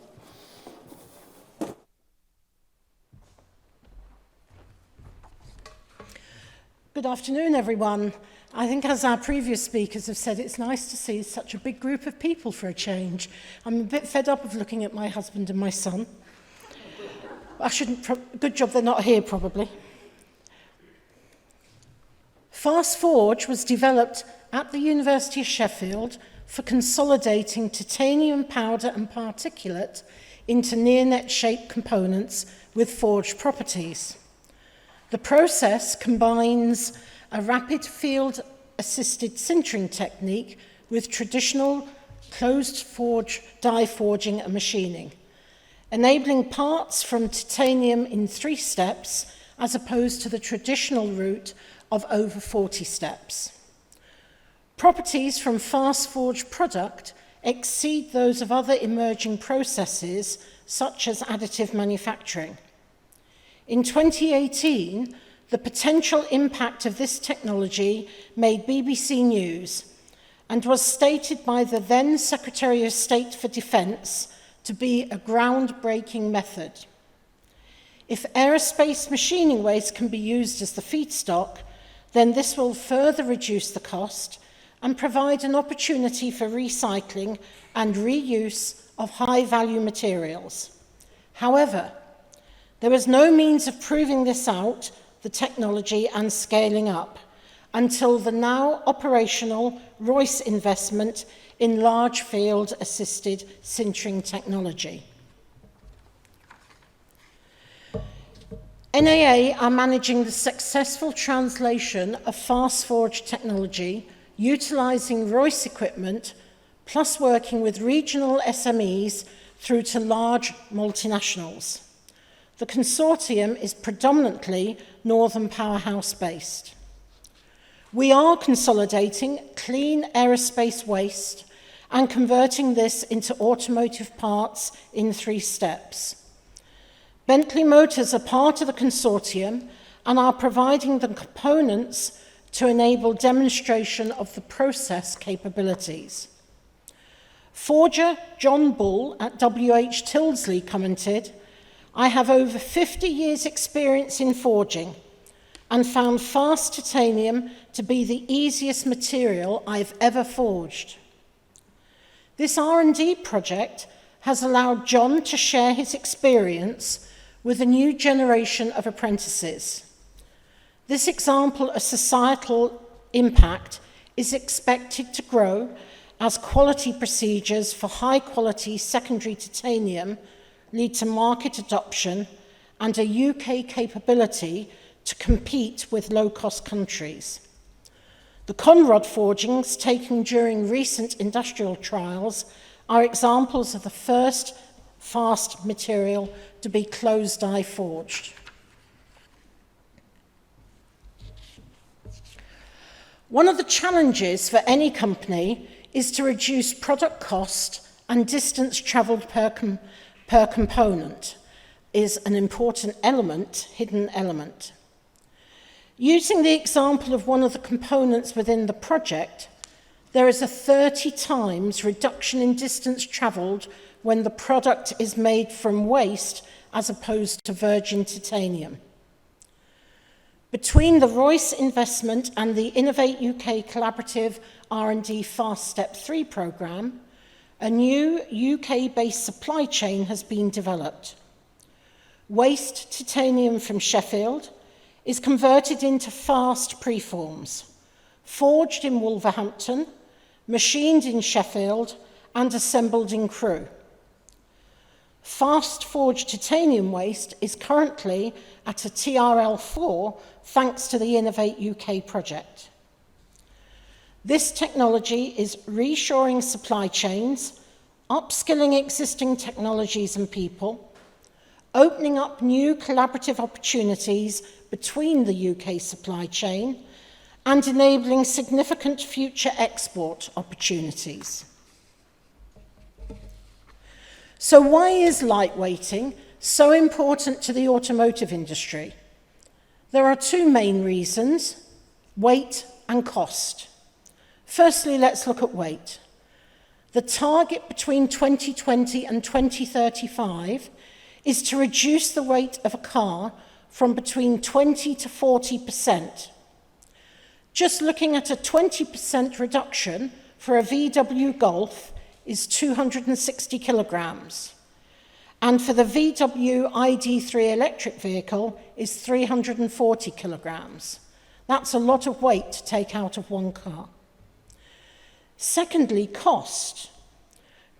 Good afternoon, everyone. I think, as our previous speakers have said, it's nice to see such a big group of people for a change. I'm a bit fed up of looking at my husband and my son. Good job they're not here, probably. Fast Forge was developed at the University of Sheffield for consolidating titanium powder and particulate into near-net-shaped components with forged properties. The process combines a rapid field-assisted sintering technique with traditional closed forge die forging and machining, enabling parts from titanium in 3 steps as opposed to the traditional route of over 40 steps. Properties from fast forge product exceed those of other emerging processes such as additive manufacturing. In 2018, the potential impact of this technology made BBC News and was stated by the then Secretary of State for Defence to be a groundbreaking method. If aerospace machining waste can be used as the feedstock, then this will further reduce the cost and provide an opportunity for recycling and reuse of high-value materials. However, there was no means of proving this out, the technology, and scaling up until the now operational Royce investment in large field-assisted sintering technology. NAA are managing the successful translation of fast forge technology, utilising Royce equipment, plus working with regional SMEs through to large multinationals. The consortium is predominantly Northern Powerhouse based. We are consolidating clean aerospace waste and converting this into automotive parts in 3 steps. Bentley Motors are part of the consortium and are providing the components to enable demonstration of the process capabilities. Forger John Bull at WH Tildesley commented, "I have over 50 years' experience in forging and found fast titanium to be the easiest material I've ever forged." This R&D project has allowed John to share his experience with a new generation of apprentices. This example of societal impact is expected to grow as quality procedures for high-quality secondary titanium lead to market adoption and a UK capability to compete with low-cost countries. The Conrod forgings taken during recent industrial trials are examples of the first fast material to be closed die forged. One of the challenges for any company is to reduce product cost, and distance travelled per component is an important element, hidden element. Using the example of one of the components within the project, there is a 30 times reduction in distance travelled when the product is made from waste as opposed to virgin titanium. Between the Royce investment and the Innovate UK Collaborative R&D Fast Step 3 programme, a new UK-based supply chain has been developed. Waste titanium from Sheffield is converted into fast preforms, forged in Wolverhampton, machined in Sheffield, and assembled in Crewe. Fast forged titanium waste is currently at a TRL4 thanks to the Innovate UK project. This technology is reshoring supply chains, upskilling existing technologies and people, opening up new collaborative opportunities between the UK supply chain, and enabling significant future export opportunities. So why is lightweighting so important to the automotive industry? There are two main reasons: weight and cost. Firstly, let's look at weight. The target between 2020 and 2035 is to reduce the weight of a car from between 20 to 40%. Just looking at a 20% reduction for a VW Golf is 260 kilograms. And for the VW ID3 electric vehicle is 340 kilograms. That's a lot of weight to take out of one car. Secondly, cost.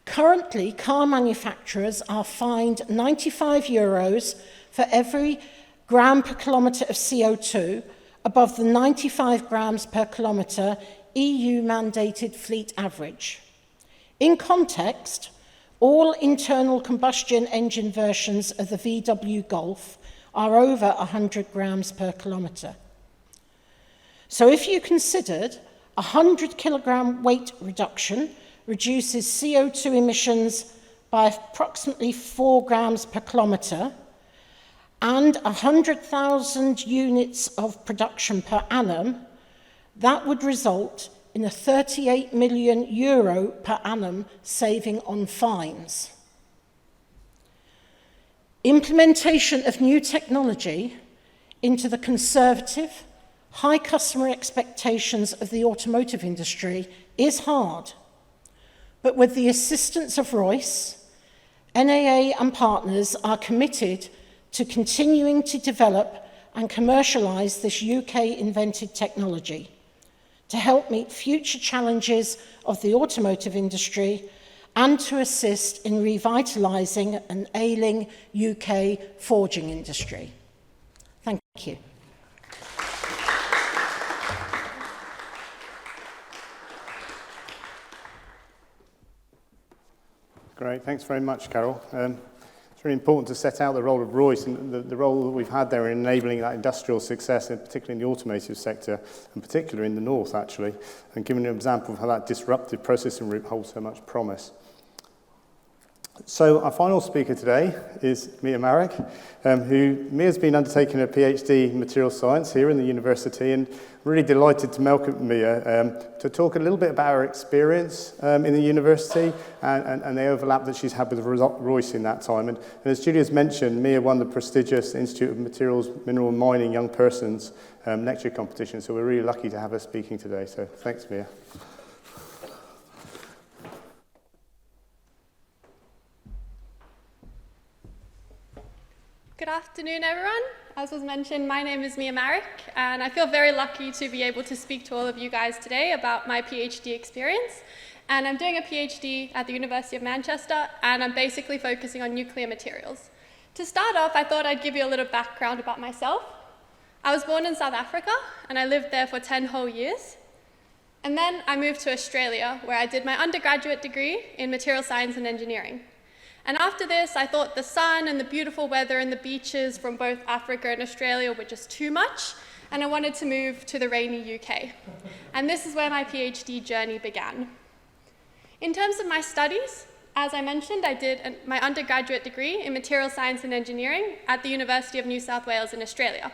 Currently, car manufacturers are fined €95 for every gram per kilometre of CO2 above the 95 grams per kilometre EU-mandated fleet average. In context, all internal combustion engine versions of the VW Golf are over 100 grams per kilometre. So if you considered 100 kilogram weight reduction reduces CO2 emissions by approximately 4 grams per kilometre, and 100,000 units of production per annum, that would result in a €38 million per annum saving on fines. Implementation of new technology into the conservative, high customer expectations of the automotive industry is hard. But with the assistance of Royce, NAA and partners are committed to continuing to develop and commercialise this UK-invented technology to help meet future challenges of the automotive industry and to assist in revitalising an ailing UK forging industry. Thank you. Great, thanks very much, Carol. It's really important to set out the role of Royce and the role that we've had there in enabling that industrial success, and particularly in the automotive sector, and particularly in the north, actually, and giving an example of how that disruptive processing route holds so much promise. So our final speaker today is Mia Marek, Mia's been undertaking a PhD in materials science here in the university, and really delighted to welcome Mia to talk a little bit about her experience in the university and the overlap that she's had with Royce in that time. And as Julia's mentioned, Mia won the prestigious Institute of Materials, Mineral and Mining Young Persons lecture competition, so we're really lucky to have her speaking today. So thanks, Mia. Good afternoon, everyone. As was mentioned, my name is Mia Marek, and I feel very lucky to be able to speak to all of you guys today about my PhD experience. And I'm doing a PhD at the University of Manchester, and I'm basically focusing on nuclear materials. To start off, I thought I'd give you a little background about myself. I was born in South Africa, and I lived there for 10 whole years. And then I moved to Australia, where I did my undergraduate degree in material science and engineering. And after this, I thought the sun and the beautiful weather and the beaches from both Africa and Australia were just too much, and I wanted to move to the rainy UK. And this is where my PhD journey began. In terms of my studies, as I mentioned, I did my undergraduate degree in material science and engineering at the University of New South Wales in Australia.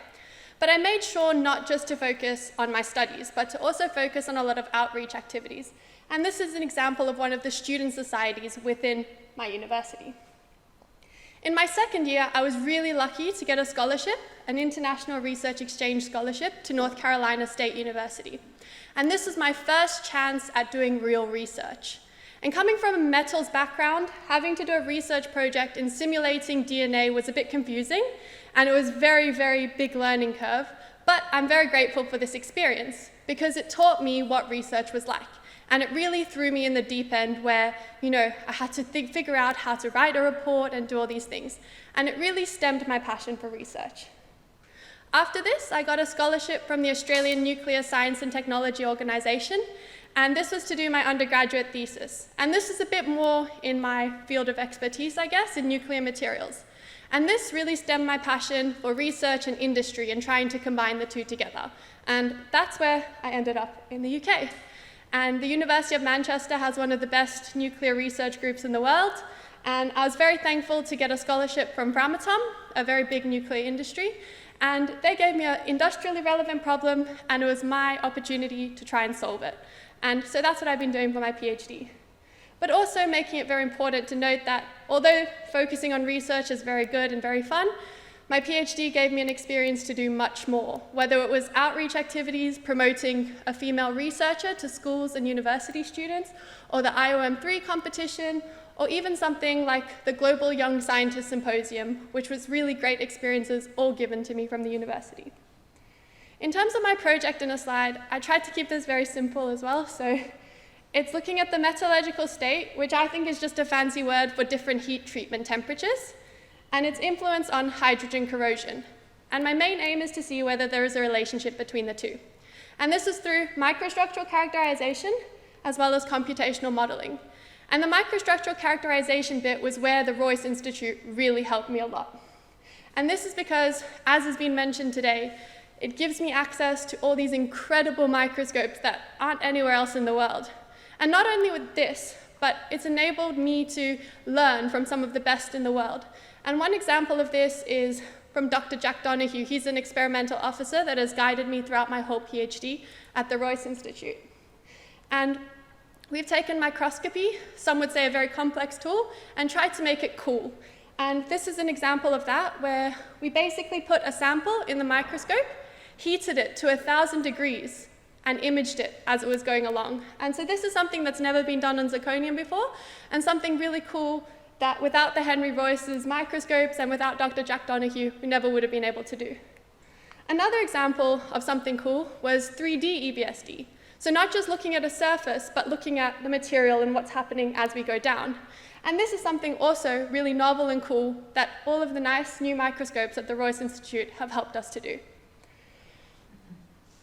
But I made sure not just to focus on my studies, but to also focus on a lot of outreach activities. And this is an example of one of the student societies within my university. In my second year, I was really lucky to get a scholarship, an international research exchange scholarship to North Carolina State University. And this was my first chance at doing real research. And coming from a metals background, having to do a research project in simulating DNA was a bit confusing, and it was a very, very big learning curve. But I'm very grateful for this experience because it taught me what research was like. And it really threw me in the deep end where, I had to figure out how to write a report and do all these things. And it really stemmed my passion for research. After this, I got a scholarship from the Australian Nuclear Science and Technology Organisation, and this was to do my undergraduate thesis. And this is a bit more in my field of expertise, I guess, in nuclear materials. And this really stemmed my passion for research and industry and trying to combine the two together. And that's where I ended up in the UK. And the University of Manchester has one of the best nuclear research groups in the world. And I was very thankful to get a scholarship from Framatome, a very big nuclear industry. And they gave me an industrially relevant problem, and it was my opportunity to try and solve it. And so that's what I've been doing for my PhD. But also making it very important to note that although focusing on research is very good and very fun, my PhD gave me an experience to do much more, whether it was outreach activities, promoting a female researcher to schools and university students, or the IOM3 competition, or even something like the Global Young Scientist Symposium, which was really great experiences all given to me from the university. In terms of my project in a slide, I tried to keep this very simple as well. So it's looking at the metallurgical state, which I think is just a fancy word for different heat treatment temperatures, and its influence on hydrogen corrosion. And my main aim is to see whether there is a relationship between the two. And this is through microstructural characterization as well as computational modeling. And the microstructural characterization bit was where the Royce Institute really helped me a lot. And this is because, as has been mentioned today, it gives me access to all these incredible microscopes that aren't anywhere else in the world. And not only with this, but it's enabled me to learn from some of the best in the world. And one example of this is from Dr. Jack Donoghue. He's an experimental officer that has guided me throughout my whole PhD at the Royce Institute. And we've taken microscopy, some would say a very complex tool, and tried to make it cool. And this is an example of that, where we basically put a sample in the microscope, heated it to 1,000 degrees, and imaged it as it was going along. And so this is something that's never been done on zirconium before, and something really cool that without the Henry Royce's microscopes and without Dr. Jack Donoghue, we never would have been able to do. Another example of something cool was 3D Ebsd. So not just looking at a surface, but looking at the material and what's happening as we go down. And this is something also really novel and cool that all of the nice new microscopes at the Royce Institute have helped us to do.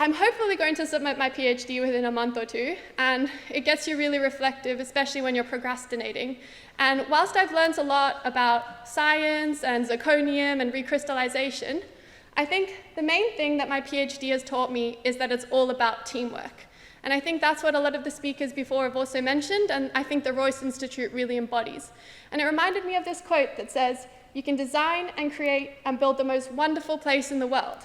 I'm hopefully going to submit my PhD within a month or two, and it gets you really reflective, especially when you're procrastinating. And whilst I've learned a lot about science and zirconium and recrystallization, I think the main thing that my PhD has taught me is that it's all about teamwork. And I think that's what a lot of the speakers before have also mentioned, and I think the Royce Institute really embodies. And it reminded me of this quote that says, "You can design and create and build the most wonderful place in the world,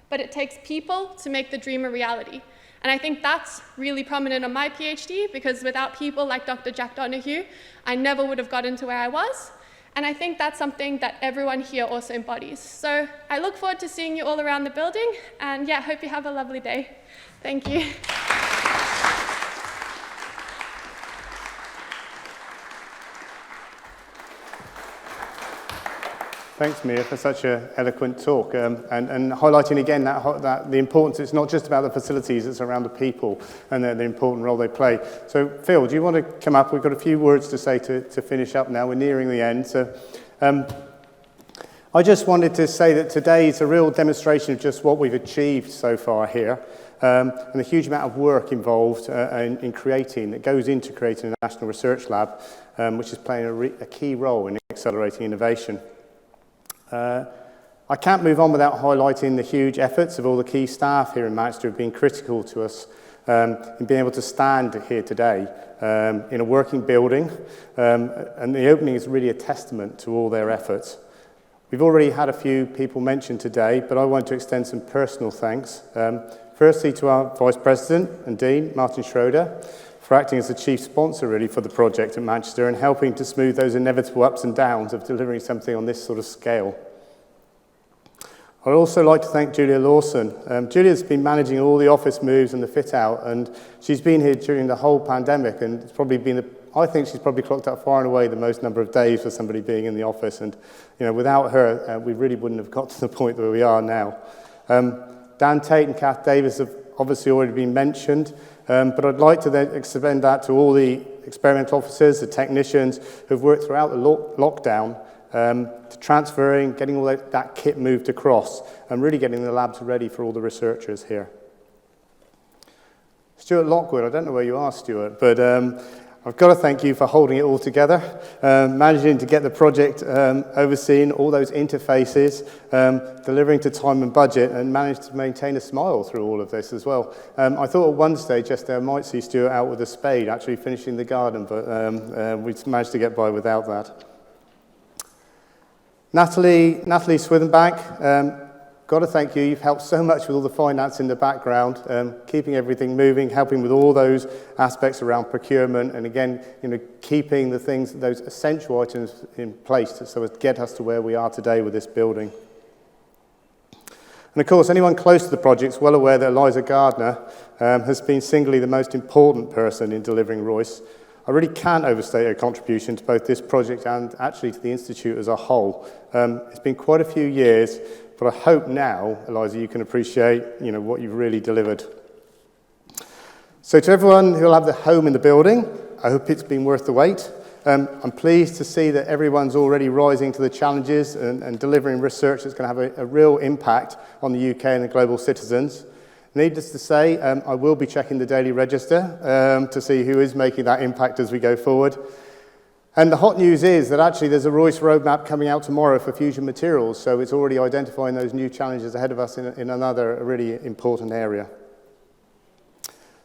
but it takes people to make the dream a reality." And I think that's really prominent on my PhD, because without people like Dr. Jack Donoghue, I never would have gotten to where I was. And I think that's something that everyone here also embodies. So I look forward to seeing you all around the building, and yeah, hope you have a lovely day. Thank you. Thanks, Mia, for such an eloquent talk, and highlighting again that the importance, it's not just about the facilities, it's around the people and the important role they play. So, Phil, do you want to come up? We've got a few words to say to finish up now. We're nearing the end. So, I just wanted to say that today is a real demonstration of just what we've achieved so far here, and the huge amount of work involved in creating, that goes into creating a national research lab, which is playing a key role in accelerating innovation. I can't move on without highlighting the huge efforts of all the key staff here in Manchester who have been critical to us in being able to stand here today in a working building, and the opening is really a testament to all their efforts. We've already had a few people mentioned today, but I want to extend some personal thanks. Firstly to our Vice President and Dean, Martin Schroeder, for acting as the chief sponsor really for the project at Manchester and helping to smooth those inevitable ups and downs of delivering something on this sort of scale. I'd also like to thank Julia Lawson. Julia's been managing all the office moves and the fit out, and she's been here during the whole pandemic, and it's probably been, I think she's probably clocked out far and away the most number of days for somebody being in the office, and without her, we really wouldn't have got to the point where we are now. Dan Tate and Kath Davis have obviously already been mentioned, but I'd like to then extend that to all the experimental officers, the technicians who've worked throughout the lockdown to transferring, getting all that kit moved across, and really getting the labs ready for all the researchers here. Stuart Lockwood, I don't know where you are, Stuart, but I've got to thank you for holding it all together, managing to get the project overseen, all those interfaces, delivering to time and budget, and managed to maintain a smile through all of this as well. I thought at one stage yesterday I might see Stuart out with a spade actually finishing the garden, but we managed to get by without that. Natalie Swithenbank, got to thank you. You've helped so much with all the finance in the background, keeping everything moving, helping with all those aspects around procurement, and again, keeping the things, those essential items in place so as to get us to where we are today with this building. And of course, anyone close to the project is well aware that Eliza Gardner has been singly the most important person in delivering Royce. I really can't overstate her contribution to both this project and actually to the Institute as a whole. It's been quite a few years, but I hope now, Eliza, you can appreciate what you've really delivered. So to everyone who'll have their home in the building, I hope it's been worth the wait. I'm pleased to see that everyone's already rising to the challenges and delivering research that's going to have a real impact on the UK and the global citizens. Needless to say, I will be checking the Daily Register to see who is making that impact as we go forward. And the hot news is that actually there's a Royce roadmap coming out tomorrow for fusion materials, so it's already identifying those new challenges ahead of us in another really important area.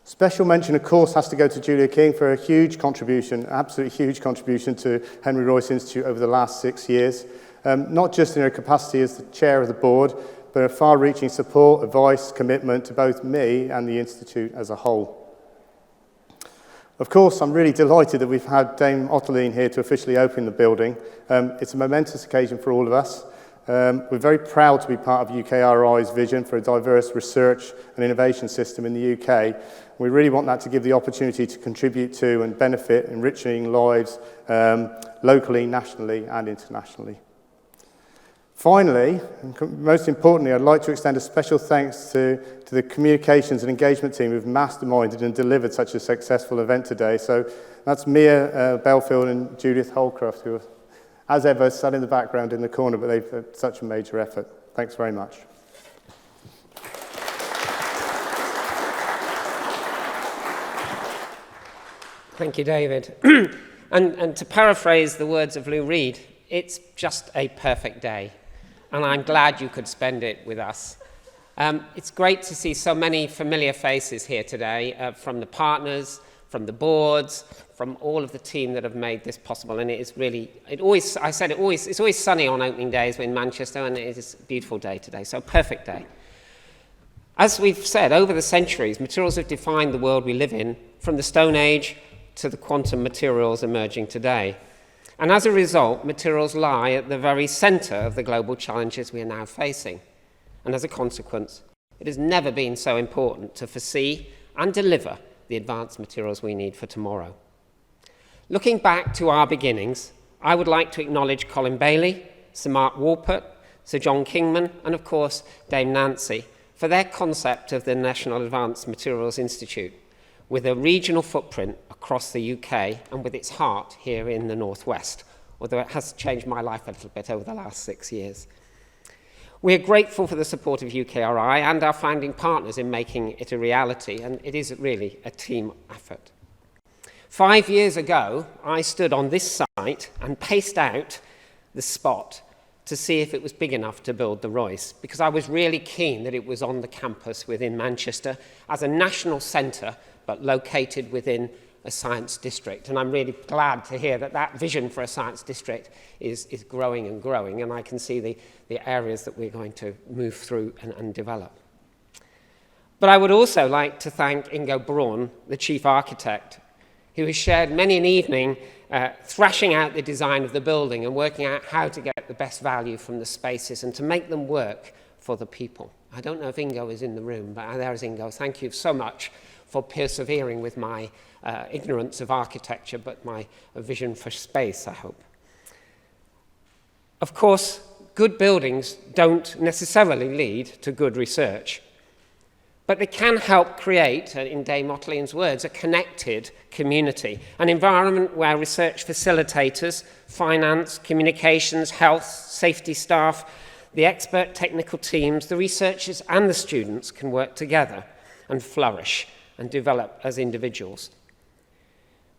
Special mention, of course, has to go to Julia King for a huge contribution, absolutely huge contribution to Henry Royce Institute over the last 6 years, not just in her capacity as the chair of the board, but a far-reaching support, advice, commitment to both me and the Institute as a whole. Of course, I'm really delighted that we've had Dame Ottoline here to officially open the building. It's a momentous occasion for all of us. We're very proud to be part of UKRI's vision for a diverse research and innovation system in the UK. We really want that to give the opportunity to contribute to and benefit enriching lives locally, nationally and internationally. Finally, and most importantly, I'd like to extend a special thanks to the communications and engagement team who've masterminded and delivered such a successful event today. So that's Mia Belfield and Judith Holcroft, who, as ever, sat in the background in the corner, but they've had such a major effort. Thanks very much. Thank you, David. and to paraphrase the words of Lou Reed, it's just a perfect day. And I'm glad you could spend it with us. It's great to see so many familiar faces here today, from the partners, from the boards, from all of the team that have made this possible. And it is really, it's always sunny on opening days in Manchester, and it is a beautiful day today, so a perfect day. As we've said, over the centuries, materials have defined the world we live in, from the Stone Age to the quantum materials emerging today. And as a result, materials lie at the very centre of the global challenges we are now facing. And as a consequence, it has never been so important to foresee and deliver the advanced materials we need for tomorrow. Looking back to our beginnings, I would like to acknowledge Colin Bailey, Sir Mark Walpert, Sir John Kingman, and of course Dame Nancy, for their concept of the National Advanced Materials Institute, with a regional footprint across the UK and with its heart here in the Northwest, although it has changed my life a little bit over the last 6 years. We are grateful for the support of UKRI and our founding partners in making it a reality, and it is really a team effort. 5 years ago, I stood on this site and paced out the spot to see if it was big enough to build the Royce, because I was really keen that it was on the campus within Manchester as a national centre, but located within a science district. And I'm really glad to hear that that vision for a science district is growing and growing, and I can see the areas that we're going to move through and develop. But I would also like to thank Ingo Braun, the chief architect, who has shared many an evening thrashing out the design of the building and working out how to get the best value from the spaces and to make them work for the people. I don't know if Ingo is in the room, but there's Ingo. Thank you so much for persevering with my ignorance of architecture, but my vision for space, I hope. Of course, good buildings don't necessarily lead to good research, but they can help create, in Dame Ottoline's words, a connected community, an environment where research facilitators, finance, communications, health, safety staff, the expert technical teams, the researchers and the students can work together and flourish and develop as individuals.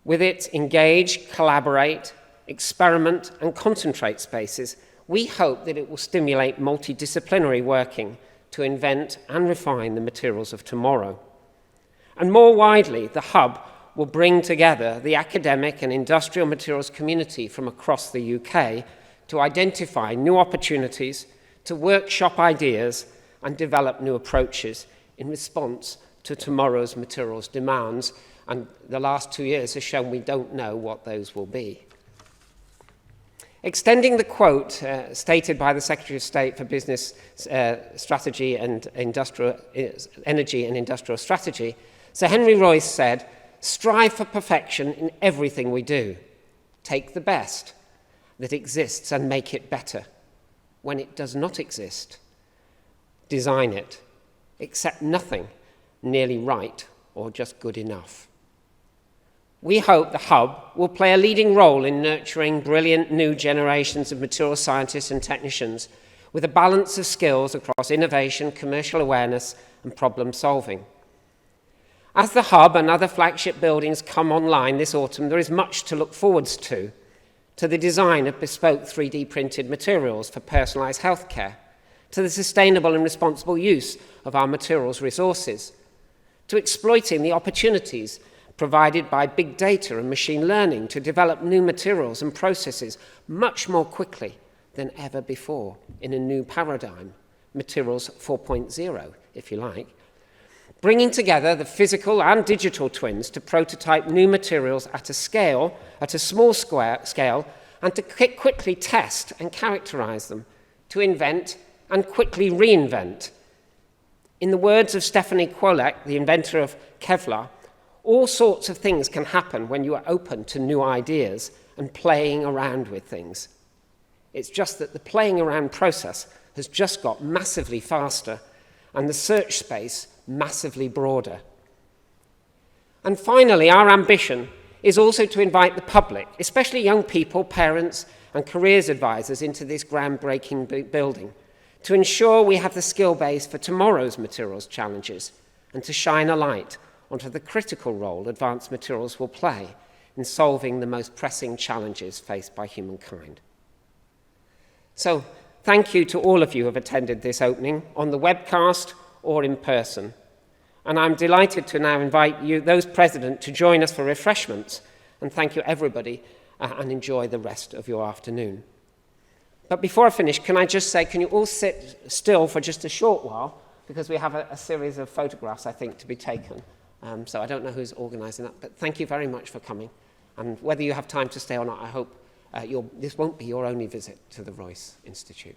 With its engage, collaborate, experiment and concentrate spaces, we hope that it will stimulate multidisciplinary working to invent and refine the materials of tomorrow. And more widely, the Hub will bring together the academic and industrial materials community from across the UK to identify new opportunities, to workshop ideas and develop new approaches in response to tomorrow's materials demands. And the last 2 years has shown we don't know what those will be. Extending the quote stated by the Secretary of State for Business Strategy and Energy and Industrial Strategy, Sir Henry Royce said, "Strive for perfection in everything we do. Take the best that exists and make it better. When it does not exist, design it. Accept nothing nearly right or just good enough." We hope the Hub will play a leading role in nurturing brilliant new generations of material scientists and technicians with a balance of skills across innovation, commercial awareness and problem solving. As the Hub and other flagship buildings come online this autumn, there is much to look forward to the design of bespoke 3D printed materials for personalised healthcare, to the sustainable and responsible use of our materials resources, to exploiting the opportunities provided by big data and machine learning to develop new materials and processes much more quickly than ever before in a new paradigm, materials 4.0, if you like, bringing together the physical and digital twins to prototype new materials at a small scale, and to quickly test and characterize them, to invent and quickly reinvent. In the words of Stephanie Kwolek, the inventor of Kevlar, all sorts of things can happen when you are open to new ideas and playing around with things. It's just that the playing around process has just got massively faster and the search space massively broader. And finally, our ambition is also to invite the public, especially young people, parents and careers advisors, into this groundbreaking building to ensure we have the skill base for tomorrow's materials challenges and to shine a light onto the critical role advanced materials will play in solving the most pressing challenges faced by humankind. So, thank you to all of you who have attended this opening on the webcast or in person. And I'm delighted to now invite you, those present, to join us for refreshments. And thank you, everybody, and enjoy the rest of your afternoon. But before I finish, can I just say, can you all sit still for just a short while? Because we have a series of photographs, I think, to be taken. So I don't know who's organising that, but thank you very much for coming. And whether you have time to stay or not, I hope this won't be your only visit to the Royce Institute.